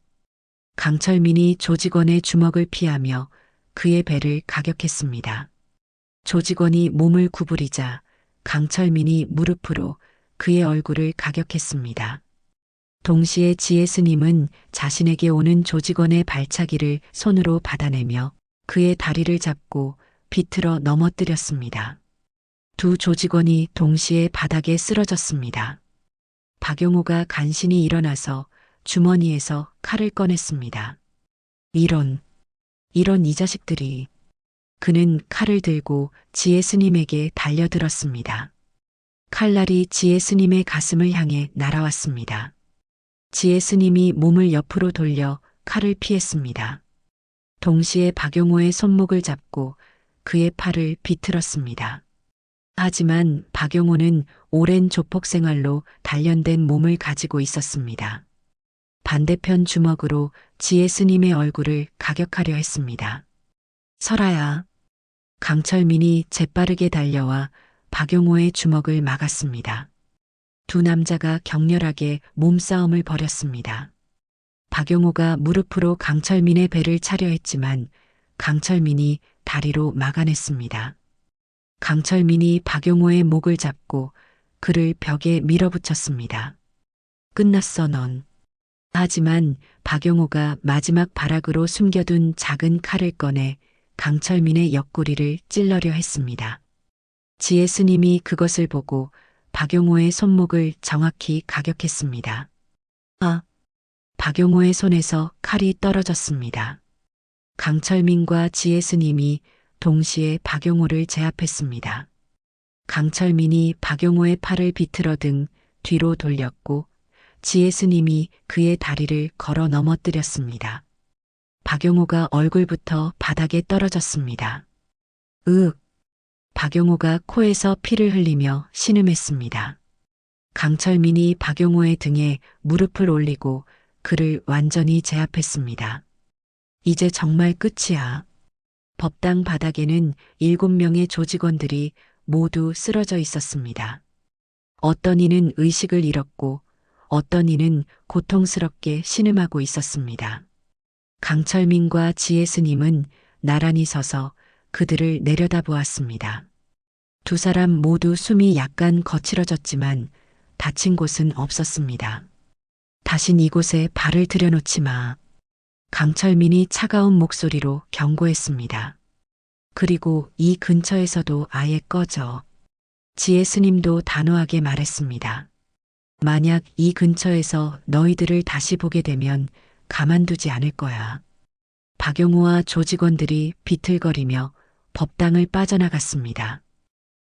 강철민이 조직원의 주먹을 피하며 그의 배를 가격했습니다. 조직원이 몸을 구부리자 강철민이 무릎으로 그의 얼굴을 가격했습니다. 동시에 지혜 스님은 자신에게 오는 조직원의 발차기를 손으로 받아내며 그의 다리를 잡고 비틀어 넘어뜨렸습니다. 두 조직원이 동시에 바닥에 쓰러졌습니다. 박용호가 간신히 일어나서 주머니에서 칼을 꺼냈습니다. 이런 이 자식들이. 그는 칼을 들고 지혜 스님에게 달려들었습니다. 칼날이 지혜 스님의 가슴을 향해 날아왔습니다. 지혜 스님이 몸을 옆으로 돌려 칼을 피했습니다. 동시에 박용호의 손목을 잡고 그의 팔을 비틀었습니다. 하지만 박용호는 오랜 조폭 생활로 단련된 몸을 가지고 있었습니다. 반대편 주먹으로 지혜 스님의 얼굴을 가격하려 했습니다. 설아야. 강철민이 재빠르게 달려와 박용호의 주먹을 막았습니다. 두 남자가 격렬하게 몸싸움을 벌였습니다. 박용호가 무릎으로 강철민의 배를 차려 했지만 강철민이 다리로 막아냈습니다. 강철민이 박용호의 목을 잡고 그를 벽에 밀어붙였습니다. 끝났어 넌. 하지만 박용호가 마지막 발악으로 숨겨둔 작은 칼을 꺼내 강철민의 옆구리를 찔러려 했습니다. 지혜 스님이 그것을 보고 박용호의 손목을 정확히 가격했습니다. 아! 박용호의 손에서 칼이 떨어졌습니다. 강철민과 지혜 스님이 동시에 박용호를 제압했습니다. 강철민이 박용호의 팔을 비틀어 등 뒤로 돌렸고 지혜 스님이 그의 다리를 걸어 넘어뜨렸습니다. 박용호가 얼굴부터 바닥에 떨어졌습니다. 으윽! 박용호가 코에서 피를 흘리며 신음했습니다. 강철민이 박용호의 등에 무릎을 올리고 그를 완전히 제압했습니다. 이제 정말 끝이야. 법당 바닥에는 7명의 조직원들이 모두 쓰러져 있었습니다. 어떤 이는 의식을 잃었고 어떤 이는 고통스럽게 신음하고 있었습니다. 강철민과 지혜 스님은 나란히 서서 그들을 내려다보았습니다. 두 사람 모두 숨이 약간 거칠어졌지만 다친 곳은 없었습니다. 다신 이곳에 발을 들여놓지 마. 강철민이 차가운 목소리로 경고했습니다. 그리고 이 근처에서도 아예 꺼져. 지혜 스님도 단호하게 말했습니다. 만약 이 근처에서 너희들을 다시 보게 되면 가만두지 않을 거야. 박용호와 조직원들이 비틀거리며 법당을 빠져나갔습니다.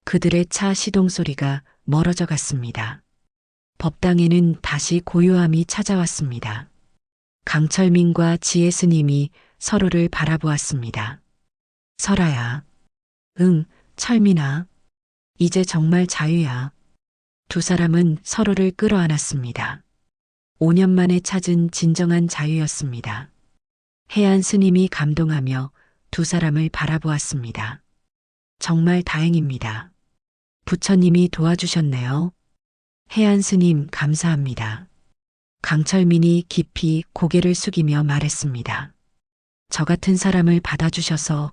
그들의 차 시동 소리가 멀어져 갔습니다. 법당에는 다시 고요함이 찾아왔습니다. 강철민과 지혜 스님이 서로를 바라보았습니다. 설아야. 응, 철민아. 이제 정말 자유야. 두 사람은 서로를 끌어안았습니다. 5년 만에 찾은 진정한 자유였습니다. 해안 스님이 감동하며 두 사람을 바라보았습니다. 정말 다행입니다. 부처님이 도와주셨네요. 해안 스님 감사합니다. 강철민이 깊이 고개를 숙이며 말했습니다. 저 같은 사람을 받아주셔서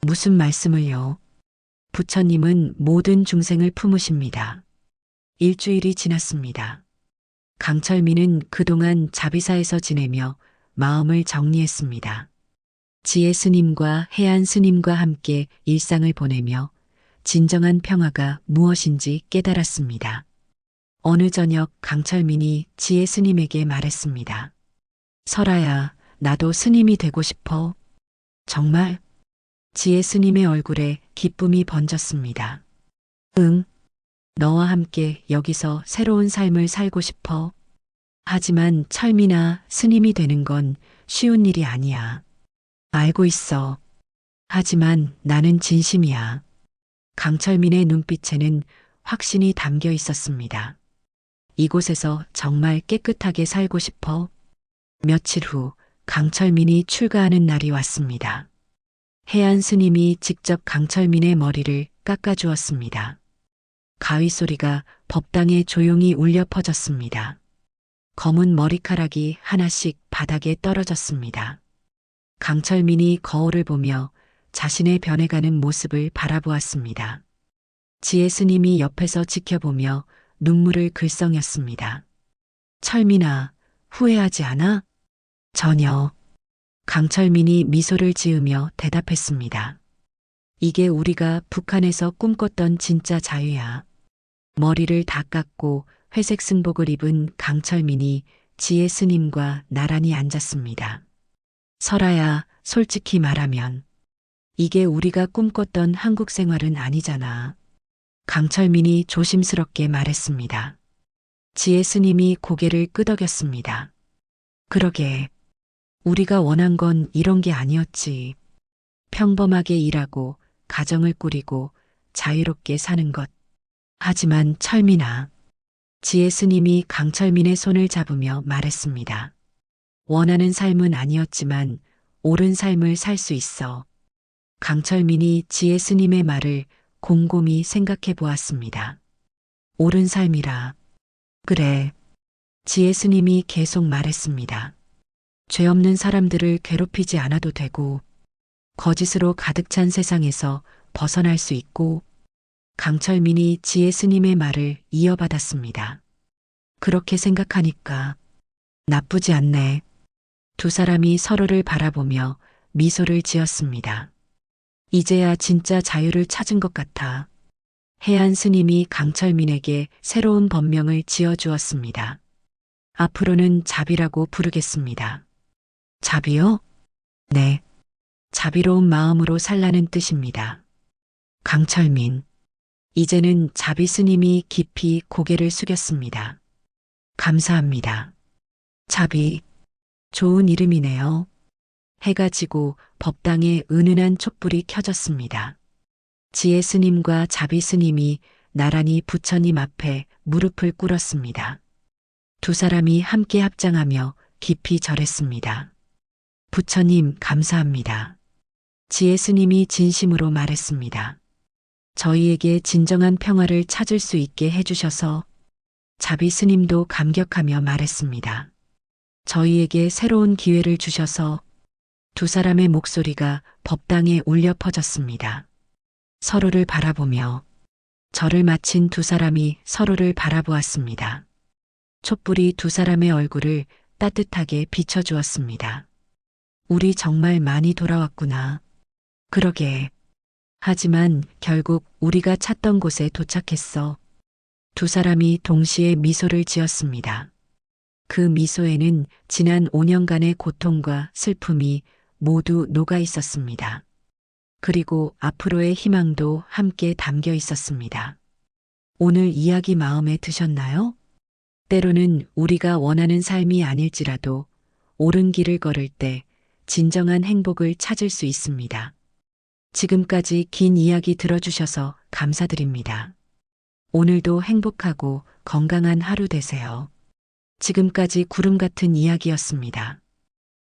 무슨 말씀을요? 부처님은 모든 중생을 품으십니다. 일주일이 지났습니다. 강철민은 그동안 자비사에서 지내며 마음을 정리했습니다. 지혜 스님과 해안 스님과 함께 일상을 보내며 진정한 평화가 무엇인지 깨달았습니다. 어느 저녁 강철민이 지혜 스님에게 말했습니다. 설아야, 나도 스님이 되고 싶어. 정말? 지혜 스님의 얼굴에 기쁨이 번졌습니다. 응, 너와 함께 여기서 새로운 삶을 살고 싶어. 하지만 철민아, 스님이 되는 건 쉬운 일이 아니야. 알고 있어. 하지만 나는 진심이야. 강철민의 눈빛에는 확신이 담겨 있었습니다. 이곳에서 정말 깨끗하게 살고 싶어. 며칠 후 강철민이 출가하는 날이 왔습니다. 해안 스님이 직접 강철민의 머리를 깎아주었습니다. 가위 소리가 법당에 조용히 울려 퍼졌습니다. 검은 머리카락이 하나씩 바닥에 떨어졌습니다. 강철민이 거울을 보며 자신의 변해가는 모습을 바라보았습니다. 지혜 스님이 옆에서 지켜보며 눈물을 글썽였습니다. 철민아, 후회하지 않아? 전혀. 강철민이 미소를 지으며 대답했습니다. 이게 우리가 북한에서 꿈꿨던 진짜 자유야. 머리를 다 깎고 회색 승복을 입은 강철민이 지혜 스님과 나란히 앉았습니다. 설아야, 솔직히 말하면 이게 우리가 꿈꿨던 한국 생활은 아니잖아. 강철민이 조심스럽게 말했습니다. 지혜 스님이 고개를 끄덕였습니다. 그러게, 우리가 원한 건 이런 게 아니었지. 평범하게 일하고 가정을 꾸리고 자유롭게 사는 것. 하지만 철민아, 지혜 스님이 강철민의 손을 잡으며 말했습니다. 원하는 삶은 아니었지만 옳은 삶을 살 수 있어. 강철민이 지혜 스님의 말을 곰곰이 생각해 보았습니다. 옳은 삶이라. 그래. 지혜 스님이 계속 말했습니다. 죄 없는 사람들을 괴롭히지 않아도 되고, 거짓으로 가득 찬 세상에서 벗어날 수 있고, 강철민이 지혜 스님의 말을 이어받았습니다. 그렇게 생각하니까 나쁘지 않네. 두 사람이 서로를 바라보며 미소를 지었습니다. 이제야 진짜 자유를 찾은 것 같아. 해안 스님이 강철민에게 새로운 법명을 지어주었습니다. 앞으로는 자비라고 부르겠습니다. 자비요? 네. 자비로운 마음으로 살라는 뜻입니다. 강철민. 이제는 자비 스님이 깊이 고개를 숙였습니다. 감사합니다. 자비. 좋은 이름이네요. 해가 지고 법당에 은은한 촛불이 켜졌습니다. 지혜 스님과 자비 스님이 나란히 부처님 앞에 무릎을 꿇었습니다. 두 사람이 함께 합장하며 깊이 절했습니다. 부처님 감사합니다. 지혜 스님이 진심으로 말했습니다. 저희에게 진정한 평화를 찾을 수 있게 해주셔서. 자비 스님도 감격하며 말했습니다. 저희에게 새로운 기회를 주셔서. 두 사람의 목소리가 법당에 울려 퍼졌습니다. 서로를 바라보며 절을 마친 두 사람이 서로를 바라보았습니다. 촛불이 두 사람의 얼굴을 따뜻하게 비춰주었습니다. 우리 정말 많이 돌아왔구나. 그러게. 하지만 결국 우리가 찾던 곳에 도착했어. 두 사람이 동시에 미소를 지었습니다. 그 미소에는 지난 5년간의 고통과 슬픔이 모두 녹아 있었습니다. 그리고 앞으로의 희망도 함께 담겨 있었습니다. 오늘 이야기 마음에 드셨나요? 때로는 우리가 원하는 삶이 아닐지라도 옳은 길을 걸을 때 진정한 행복을 찾을 수 있습니다. 지금까지 긴 이야기 들어주셔서 감사드립니다. 오늘도 행복하고 건강한 하루 되세요. 지금까지 구름 같은 이야기였습니다.